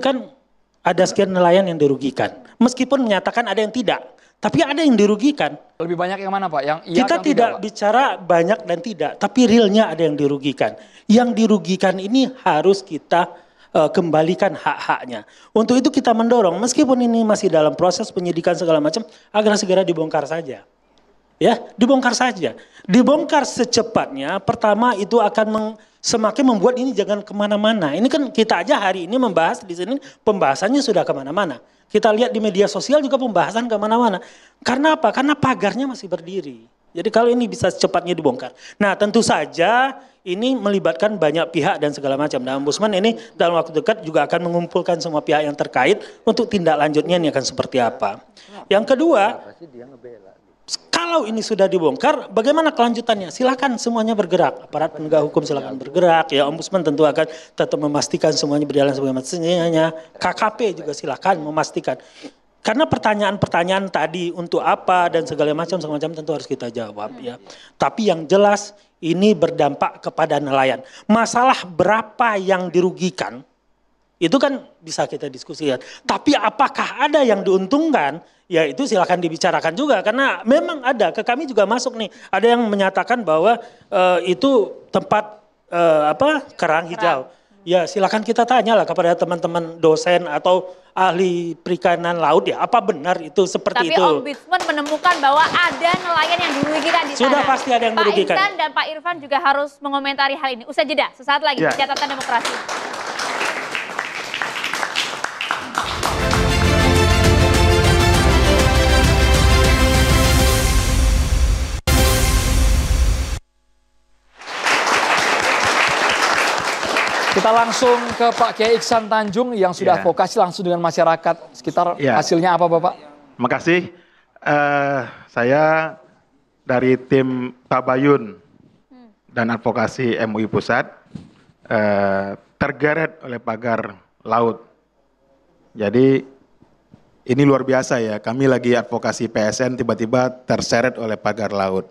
kan ada sekian nelayan yang dirugikan. Meskipun menyatakan ada yang tidak. Tapi ada yang dirugikan. Lebih banyak yang mana Pak? Yang iya, kita yang tidak bicara banyak dan tidak. Tapi realnya ada yang dirugikan. Yang dirugikan ini harus kita kembalikan hak-haknya. Untuk itu kita mendorong, meskipun ini masih dalam proses penyidikan segala macam, agar segera dibongkar saja. Ya, dibongkar saja. Dibongkar secepatnya, pertama itu akan semakin membuat ini jangan kemana-mana. Ini kan kita aja hari ini membahas di sini, pembahasannya sudah kemana-mana. Kita lihat di media sosial juga pembahasan kemana-mana. Karena apa? Karena pagarnya masih berdiri. Jadi kalau ini bisa secepatnya dibongkar. Nah tentu saja ini melibatkan banyak pihak dan segala macam. Nah Ombudsman ini dalam waktu dekat juga akan mengumpulkan semua pihak yang terkait untuk tindak lanjutnya ini akan seperti apa. Yang kedua, kalau ini sudah dibongkar, bagaimana kelanjutannya? Silakan semuanya bergerak. Aparat penegak hukum silakan bergerak. Ya Ombudsman tentu akan tetap memastikan semuanya berjalan sebagaimana. KKP juga silakan memastikan. Karena pertanyaan-pertanyaan tadi untuk apa dan segala macam tentu harus kita jawab ya. Tapi yang jelas ini berdampak kepada nelayan. Masalah berapa yang dirugikan itu kan bisa kita diskusikan. Tapi apakah ada yang diuntungkan? Ya itu silakan dibicarakan juga karena memang ada. Ke kami juga masuk nih. Ada yang menyatakan bahwa itu tempat kerang hijau. Ya silakan kita tanyalah kepada teman-teman dosen atau ahli perikanan laut ya, apa benar itu seperti itu? Tapi Ombudsman menemukan bahwa ada nelayan yang dirugikan di sana. Sudah pasti ada yang dirugikan. Pak Intan dan Pak Irfan juga harus mengomentari hal ini. Usai jeda, sesaat lagi di Catatan Demokrasi. Kita langsung ke Pak Kiai Iksan Tanjung yang sudah advokasi langsung dengan masyarakat sekitar. Hasilnya apa Bapak? Makasih. Saya dari tim Tabayun dan Advokasi MUI Pusat tergeret oleh pagar laut. Jadi ini luar biasa ya, kami lagi advokasi PSN tiba-tiba terseret oleh pagar laut.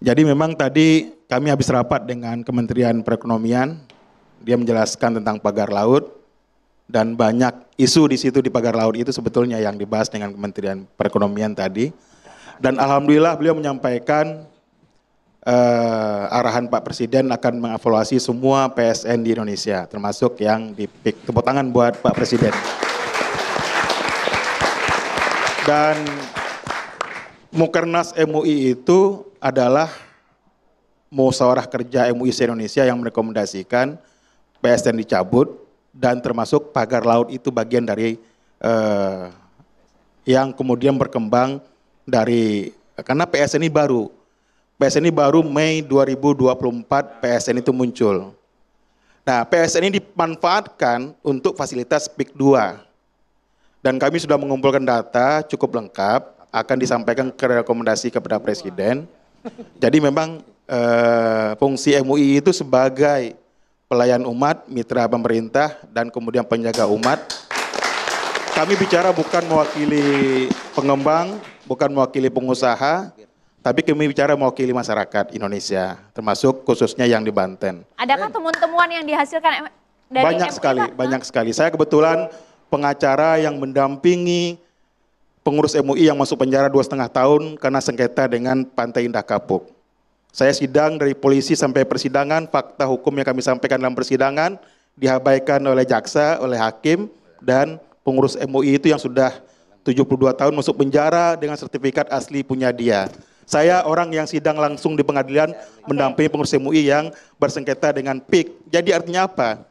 Jadi memang tadi kami habis rapat dengan Kementerian Perekonomian. Dia menjelaskan tentang pagar laut dan banyak isu di situ di pagar laut itu sebetulnya yang dibahas dengan Kementerian Perekonomian tadi. Dan alhamdulillah beliau menyampaikan arahan Pak Presiden akan mengevaluasi semua PSN di Indonesia, termasuk yang di PIK. Tepuk tangan buat Pak Presiden. Dan Mukernas MUI itu adalah musyawarah kerja MUI se-Indonesia yang merekomendasikan PSN dicabut dan termasuk pagar laut itu bagian dari yang kemudian berkembang dari karena PSN ini baru. PSN ini baru Mei 2024 PSN itu muncul. Nah, PSN ini dimanfaatkan untuk fasilitas PIK 2. Dan kami sudah mengumpulkan data cukup lengkap, akan disampaikan ke rekomendasi kepada Presiden. Jadi memang fungsi MUI itu sebagai pelayan umat, mitra pemerintah, dan kemudian penjaga umat. Kami bicara bukan mewakili pengembang, bukan mewakili pengusaha, tapi kami bicara mewakili masyarakat Indonesia, termasuk khususnya yang di Banten. Adakah temuan-temuan yang dihasilkan Banyak sekali. Saya kebetulan pengacara yang mendampingi pengurus MUI yang masuk penjara 2,5 tahun karena sengketa dengan Pantai Indah Kapuk. Saya sidang dari polisi sampai persidangan, fakta hukum yang kami sampaikan dalam persidangan diabaikan oleh jaksa, oleh hakim, dan pengurus MUI itu yang sudah 72 tahun masuk penjara dengan sertifikat asli punya dia. Saya orang yang sidang langsung di pengadilan mendampingi pengurus MUI yang bersengketa dengan PIK. Jadi artinya apa?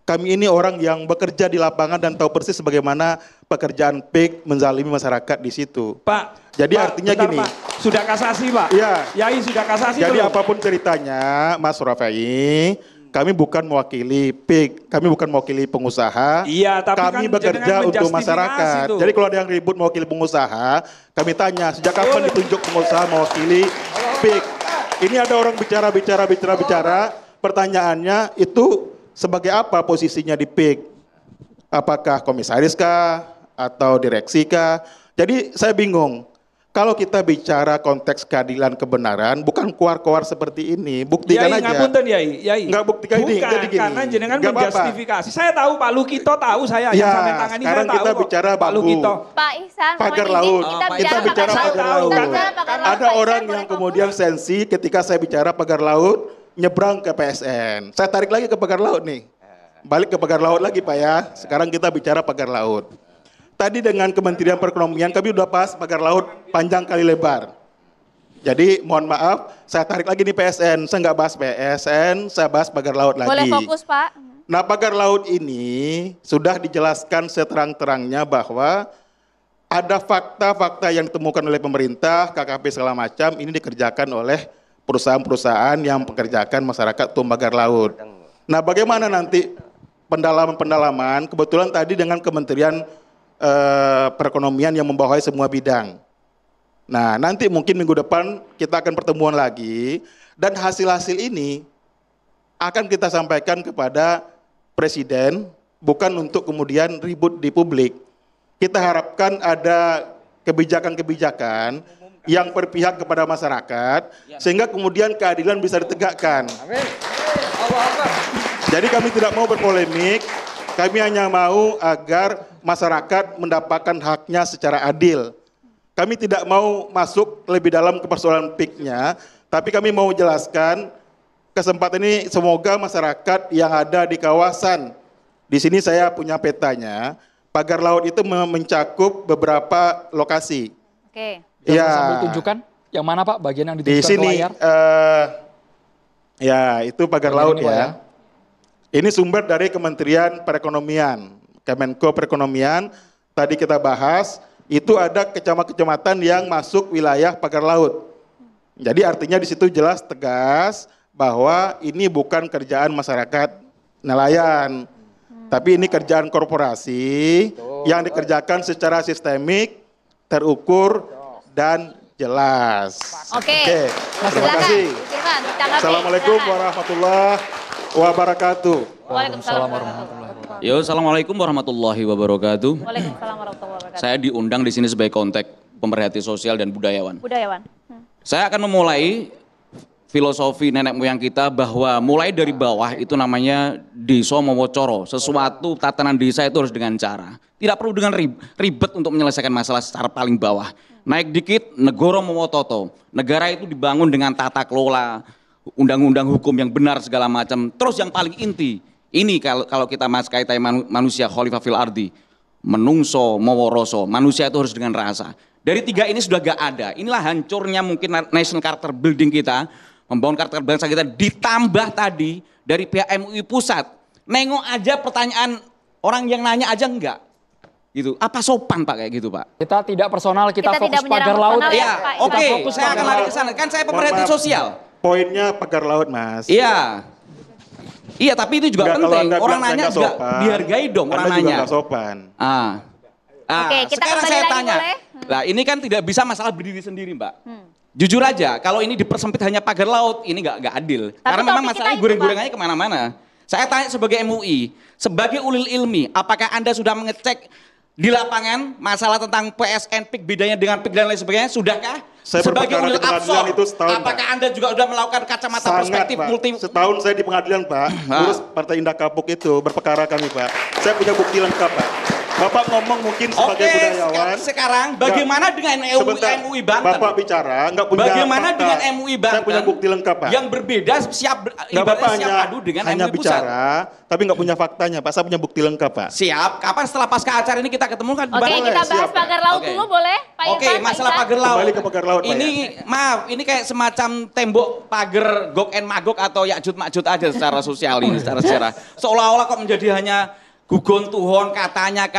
Kami ini orang yang bekerja di lapangan dan tahu persis bagaimana pekerjaan PIK menzalimi masyarakat di situ. Pak, jadi Pak, artinya bentar, gini. Pak. Sudah kasasi, Pak? Iya. Yai sudah kasasi. Jadi belum? apapun ceritanya, Mas Rafai, kami bukan mewakili PIK, kami bukan mewakili pengusaha. Iya, tapi kami kan bekerja untuk masyarakat. tuh. Jadi kalau ada yang ribut mewakili pengusaha, kami tanya sejak kapan ditunjuk pengusaha mewakili PIK. Ini ada orang bicara. Pertanyaannya itu sebagai apa posisinya di PIK? Apakah komisaris kah atau direksi kah? Jadi saya bingung. Kalau kita bicara konteks keadilan kebenaran, bukan keluar-keluar seperti ini, buktikan Yai, aja. ngapunten, Yai. Nggak buktikan ini, Bukan, jadi gini. karena jenengan Nggak apa-apa. menjustifikasi. Saya tahu Pak Lukito tahu saya yang sampai tangan ini saya sekarang tahu kita kok. bicara Pak bambu. Lukito. Pak Ihsan, Pagar mohon izin, laut. kita bicara pagar laut. Ada Pak orang Ihsan, yang kemudian sensi ketika saya bicara pagar laut, nyebrang ke PSN. Saya tarik lagi ke pagar laut nih. Balik ke pagar laut lagi Pak ya. Sekarang kita bicara pagar laut. Tadi dengan Kementerian Perekonomian kami udah bahas pagar laut panjang kali lebar. Jadi mohon maaf, saya tarik lagi nih PSN. Saya nggak bahas PSN, saya bahas pagar laut lagi. Boleh fokus Pak. Nah pagar laut ini sudah dijelaskan seterang-terangnya bahwa ada fakta-fakta yang ditemukan oleh pemerintah, KKP segala macam, ini dikerjakan oleh perusahaan-perusahaan yang mengerjakan masyarakat pagar laut. Nah bagaimana nanti pendalaman, kebetulan tadi dengan Kementerian Perekonomian yang membawahi semua bidang. Nah nanti mungkin minggu depan kita akan pertemuan lagi dan hasil-hasil ini akan kita sampaikan kepada Presiden, bukan untuk kemudian ribut di publik. Kita harapkan ada kebijakan-kebijakan yang berpihak kepada masyarakat, sehingga kemudian keadilan bisa ditegakkan. Jadi kami tidak mau berpolemik, kami hanya mau agar masyarakat mendapatkan haknya secara adil. Kami tidak mau masuk lebih dalam ke persoalan PIK-nya, tapi kami mau jelaskan kesempatan ini semoga masyarakat yang ada di kawasan, di sini saya punya petanya, pagar laut itu mencakup beberapa lokasi. Oke. Ya. Sambil tunjukkan yang mana Pak bagian yang ditunjukkan di sini, ke layar? Ya itu pagar laut ya. Ini sumber dari Kementerian Perekonomian, Kemenko Perekonomian. Tadi kita bahas, itu ada kecamatan yang masuk wilayah pagar laut. Jadi artinya di situ jelas tegas bahwa ini bukan kerjaan masyarakat nelayan, tapi ini kerjaan korporasi yang dikerjakan secara sistemik, terukur, dan jelas. Oke. Terima kasih. Assalamualaikum warahmatullahi wabarakatuh. Waalaikumsalam warahmatullahi wabarakatuh. Yo, assalamualaikum warahmatullahi wabarakatuh. Waalaikumsalam warahmatullahi wabarakatuh. Saya diundang di sini sebagai kontak pemerhati sosial dan budayawan. Saya akan memulai filosofi nenek moyang kita bahwa mulai dari bawah itu namanya desa mowocoro. Sesuatu tatanan desa itu harus dengan cara. Tidak perlu dengan ribet untuk menyelesaikan masalah secara paling bawah. Naik dikit, negoro mowototo. Negara itu dibangun dengan tata kelola, undang-undang hukum yang benar segala macam. Terus yang paling inti, ini kalau kita kaitan manusia khalifah fil ardi, menungso moworoso, manusia itu harus dengan rasa. Dari tiga ini sudah gak ada. Inilah hancurnya mungkin national character building kita, membangun karakter bangsa kita, ditambah tadi dari pihak MUI pusat. Nengok aja pertanyaan orang yang nanya aja enggak. Gitu. Apa sopan Pak kayak gitu Pak? Kita tidak personal, kita fokus tidak pagar laut. Iya, oke, saya akan lari ke sana. Kan saya pemerhati sosial. Poinnya pagar laut Mas. Iya. Iya, tapi itu juga penting. Orang nanya juga dihargai dong orang nanya. Anda juga nggak sopan. Oke, kita sekarang kembali saya lagi tanya. boleh? Nah, ini kan tidak bisa masalah berdiri sendiri, Mbak. Jujur aja, kalau ini dipersempit hanya pagar laut, ini nggak adil. Karena memang masalahnya goreng-gorengannya kemana-mana. Saya tanya sebagai MUI, sebagai ulil ilmi, apakah Anda sudah mengecek di lapangan masalah tentang PSN PIK bedanya dengan PIK dan lain sebagainya sudahkah? Saya sebagai berperkara unit di pengadilan absor, itu setahun, apakah Anda juga sudah melakukan kacamata perspektif Pak. multi? Setahun saya di pengadilan, Pak. Urus Partai Indah Kapuk itu berperkara kami, Pak. Saya punya bukti lengkap, Pak. Bapak ngomong mungkin sebagai budayawan. Sekarang bagaimana dengan MUI Banten? Bapak bicara nggak punya bagaimana fakta. dengan MUI Banten? Saya punya bukti lengkap, Pak. Yang berbeda siap Bapak siap adu dengan hanya MUI Pusat. bicara, tapi nggak punya faktanya, Pak. Saya punya bukti lengkap, Pak. Siap. Kapan setelah pasca acara ini kita ketemu kan? Oke, kita bahas pagar laut dulu boleh, Pak Oke, Irfan, Pak masalah Iksan? pagar laut. Kembali ke pagar laut, Pak, Ini maaf, ini kayak semacam tembok pagar Gog and Magog atau Yakjud Makjud aja secara sosial ini, secara sejarah. Seolah-olah kok menjadi hanya gugon tuhon katanya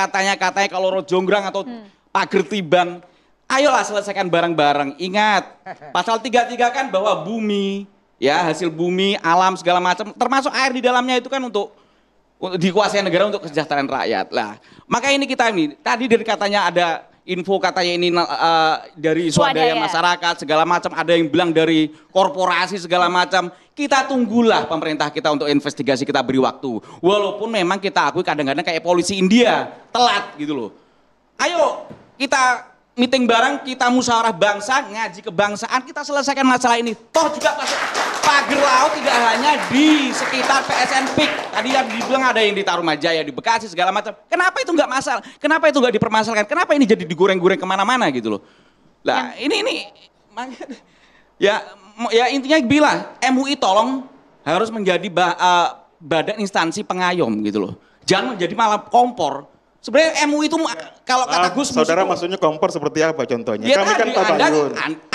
kalau rojonggrang atau pagar tiban. Ayolah selesaikan bareng-bareng. Ingat, pasal 33 kan bahwa bumi, ya hasil bumi, alam segala macam, termasuk air di dalamnya itu kan untuk dikuasai negara untuk kesejahteraan rakyat. Lah, maka ini kita ini tadi dari katanya ada info katanya ini dari swadaya masyarakat segala macam, ada yang bilang dari korporasi segala macam. Kita tunggulah pemerintah kita untuk investigasi, kita beri waktu. Walaupun memang kita akui kadang-kadang kayak polisi India, telat gitu loh. Ayo kita meeting bareng, kita musyawarah bangsa, ngaji kebangsaan, kita selesaikan masalah ini. Toh juga pagar laut tidak hanya di sekitar PSN PIK. Tadi yang dibilang ada yang di Tarumajaya, di Bekasi segala macam. Kenapa itu nggak masalah? Kenapa itu nggak dipermasalahkan? Kenapa ini jadi digoreng-goreng kemana-mana gitu loh? Lah ini ya intinya bilang MUI tolong harus menjadi badan instansi pengayom gitu loh. Jangan menjadi malah kompor. Sebenarnya MUI itu kalau kata Gus Saudara maksudnya kompor seperti apa contohnya? Ya Kami kan tabayun.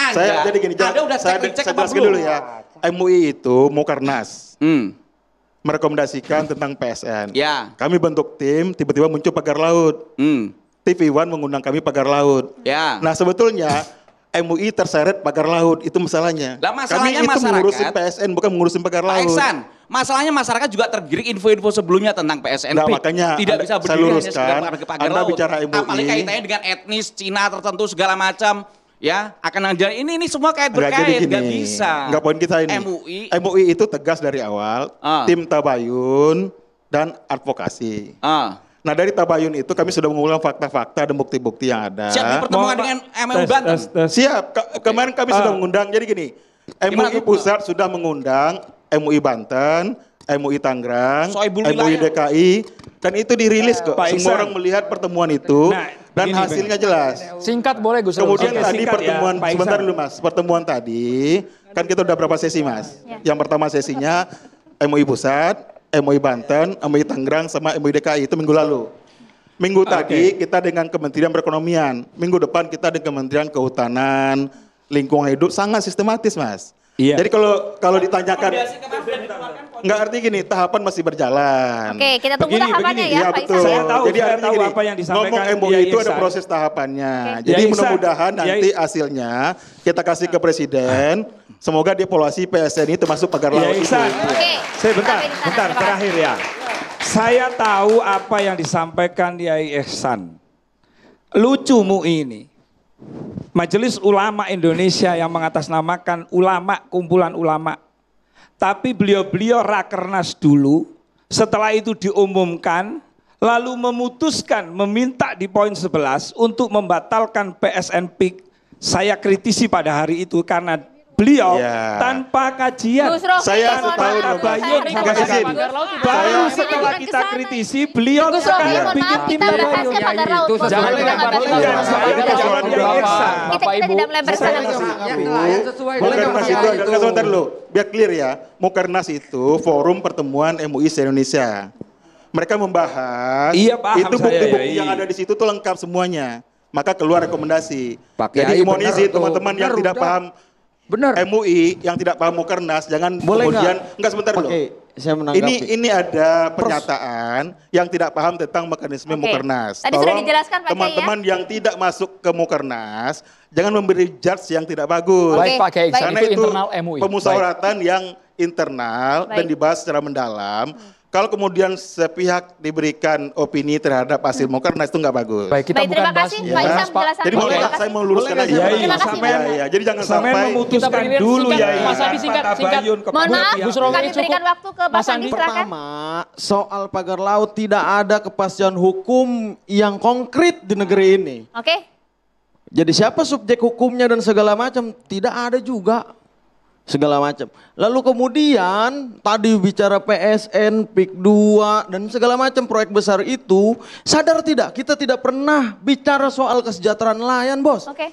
Saya jadi gini, saya jelaskan dulu ya. MUI itu Mukernas. Merekomendasikan tentang PSN. Ya. Kami bentuk tim, tiba-tiba muncul pagar laut. TV One mengundang kami pagar laut. Ya. Nah sebetulnya MUI terseret pagar laut, itu masalahnya. Lah masalahnya kami itu masyarakat, mengurusin PSN, bukan mengurusin pagar laut. Pak Iksan, masalahnya masyarakat juga tergiring info-info sebelumnya tentang PSN. Nah, makanya tidak bisa saya berdiri luruskan, hanya sekedar pagar Anda laut. bicara MUI. Apalagi kaitannya dengan etnis Cina tertentu segala macam. Ya, akan ada ini semua kait Nggak, jadi berkait, gini, nggak bisa. Nggak, poin kita ini. MUI itu tegas dari awal, tim tabayun dan advokasi. Nah dari tabayun itu kami sudah mengulang fakta-fakta dan bukti-bukti yang ada. Siap pertemuan dengan MUI Banten? Siap, kemarin kami sudah mengundang, jadi gini, MUI Pusat sudah mengundang MUI Banten, MUI Tangerang, MUI DKI, dan itu dirilis kok. Semua orang melihat pertemuan itu, dan hasilnya jelas. Singkat boleh Gus. Kemudian tadi pertemuan, sebentar dulu Mas, pertemuan tadi, kan kita udah berapa sesi Mas? Yang pertama sesinya MUI Pusat, MUI Banten, MUI Tangerang, sama MUI DKI itu minggu lalu. Minggu tadi kita dengan Kementerian Perekonomian, minggu depan kita dengan Kementerian Kehutanan, Lingkungan Hidup, sangat sistematis Mas. Iya. Jadi kalau ditanyakan, nggak arti gini, tahapan masih berjalan. Oke, kita tunggu tahapannya ya, Pak betul. Iksan. Jadi artinya gini, apa yang disampaikan ngomong MUI itu ada proses tahapannya. Jadi mudah-mudahan nanti hasilnya kita kasih ke Presiden. Semoga dievaluasi PSN itu masuk pagar laut itu. Saya bentar, terakhir ya. Saya tahu apa yang disampaikan Yai Ihsan. Lucu MUI ini. Majelis Ulama Indonesia yang mengatasnamakan ulama, kumpulan ulama. Tapi beliau-beliau rakernas dulu, setelah itu diumumkan, lalu memutuskan meminta di poin 11 untuk membatalkan PSN PIK. Saya kritisi pada hari itu karena beliau tanpa kajian. Saya tahu tabayun baru setelah kita kritisi beliau sekarang bikin tim tabayun. Jangan Bapak Ibu. Mukernas itu sebentar dulu, biar clear ya. Mukernas itu forum pertemuan MUI se-Indonesia. Mereka membahas itu bukti-bukti yang ada di situ tuh lengkap semuanya. Maka keluar rekomendasi. Jadi imunisi teman-teman yang tidak paham MUI yang tidak paham Mukernas jangan kemudian enggak sebentar dulu. Saya menanggapi. Ini ada pernyataan yang tidak paham tentang mekanisme Mukernas. Tadi sudah dijelaskan Pak Kiai, teman-teman yang tidak masuk ke Mukernas jangan memberi judge yang tidak bagus. Baik Pak Kiai, karena itu itu internal MUI. pemusyawaratan yang internal dan dibahas secara mendalam. kalau kemudian sepihak diberikan opini terhadap hasil Mukernas itu nggak bagus. Baik, kita bukan terima kasih Pak Isam penjelasannya. Jadi saya mau luruskan aja. Ya, jadi jangan sampai memutuskan dulu ya. Mas Andi singkat. Mohon maaf, kami berikan waktu ke Mas Andi, silakan. Pertama, soal pagar laut tidak ada kepastian hukum yang konkret di negeri ini. Oke. Jadi siapa subjek hukumnya dan segala macam tidak ada juga. Segala macam. Lalu kemudian tadi bicara PSN, PIK 2 dan segala macam proyek besar itu, sadar tidak kita tidak pernah bicara soal kesejahteraan nelayan, Bos. Oke.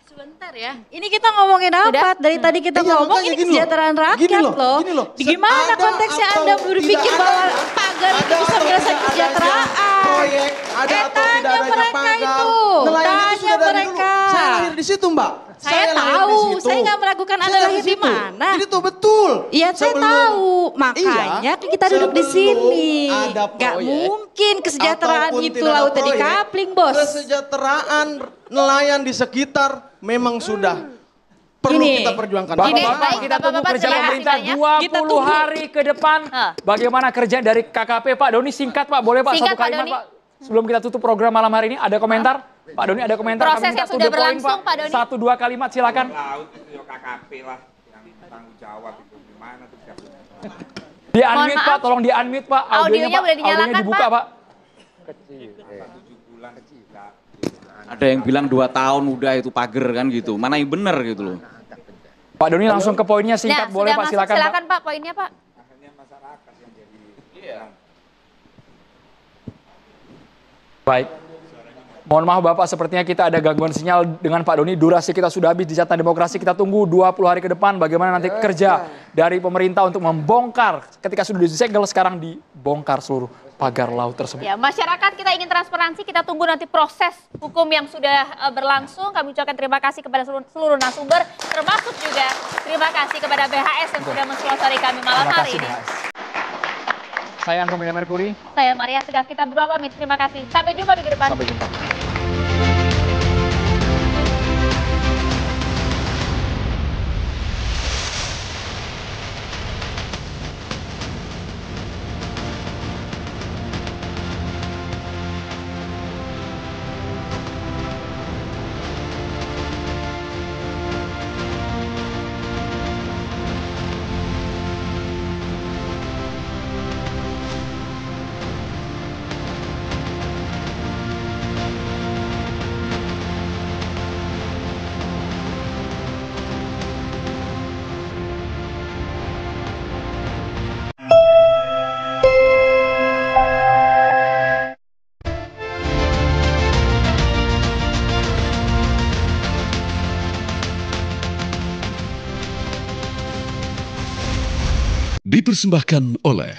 Sebentar ya. Ini kita ngomongin apa? Dari tadi kita ngomong ini kesejahteraan rakyat loh. Gimana konteksnya Anda berpikir bahwa pagar itu bisa menyelesaikan kesejahteraan? Proyek ada atau tidak adanya pagar. Nelayan itu sudah dari dulu. Saya lahir di situ, Mbak. Saya tahu, saya nggak meragukan Anda lahir di mana. Jadi itu betul. Iya, saya tahu. Makanya kita duduk di sini. Gak mungkin kesejahteraan itu lautnya di kapling, Bos. Kesejahteraan nelayan di sekitar memang sudah perlu kita perjuangkan. Bapak, kita tunggu kerja pemerintah 20 hari ke depan. Bagaimana kerja dari KKP, Pak Doni? Singkat, Pak. Boleh, Pak? Satu kalimat, Pak. Sebelum kita tutup program malam hari ini, ada komentar? Pak Doni ada komentar? Proses yang sudah berlangsung, Pak Doni. 1-2 kalimat, silakan. Laut itu KKP lah yang tanggung jawab itu gimana tuh? Di-unmute, Pak. Tolong di-unmute, Pak. Audionya udah dinyalakan, Audionya dibuka, Pak. Ada yang bilang 2 tahun udah itu pagar kan gitu. Mana yang benar gitu loh. Pak Doni langsung ke poinnya singkat, boleh Pak, silakan Pak. Silakan Pak, poinnya Pak. Baik. Mohon maaf Bapak, sepertinya kita ada gangguan sinyal dengan Pak Doni. Durasi kita sudah habis di Jatah Demokrasi. Kita tunggu 20 hari ke depan bagaimana nanti kerja dari pemerintah untuk membongkar. Ketika sudah disegel, sekarang dibongkar seluruh pagar laut tersebut. Ya, masyarakat kita ingin transparansi, kita tunggu nanti proses hukum yang sudah berlangsung. Kami ucapkan terima kasih kepada seluruh narasumber, termasuk juga terima kasih kepada BHS yang sudah mensponsori kami malam hari ini. Saya Anton Merkuri. Saya Maria Segaf, kita berdua pamit. Terima kasih. Sampai jumpa minggu depan. Sampai jumpa. Dipersembahkan oleh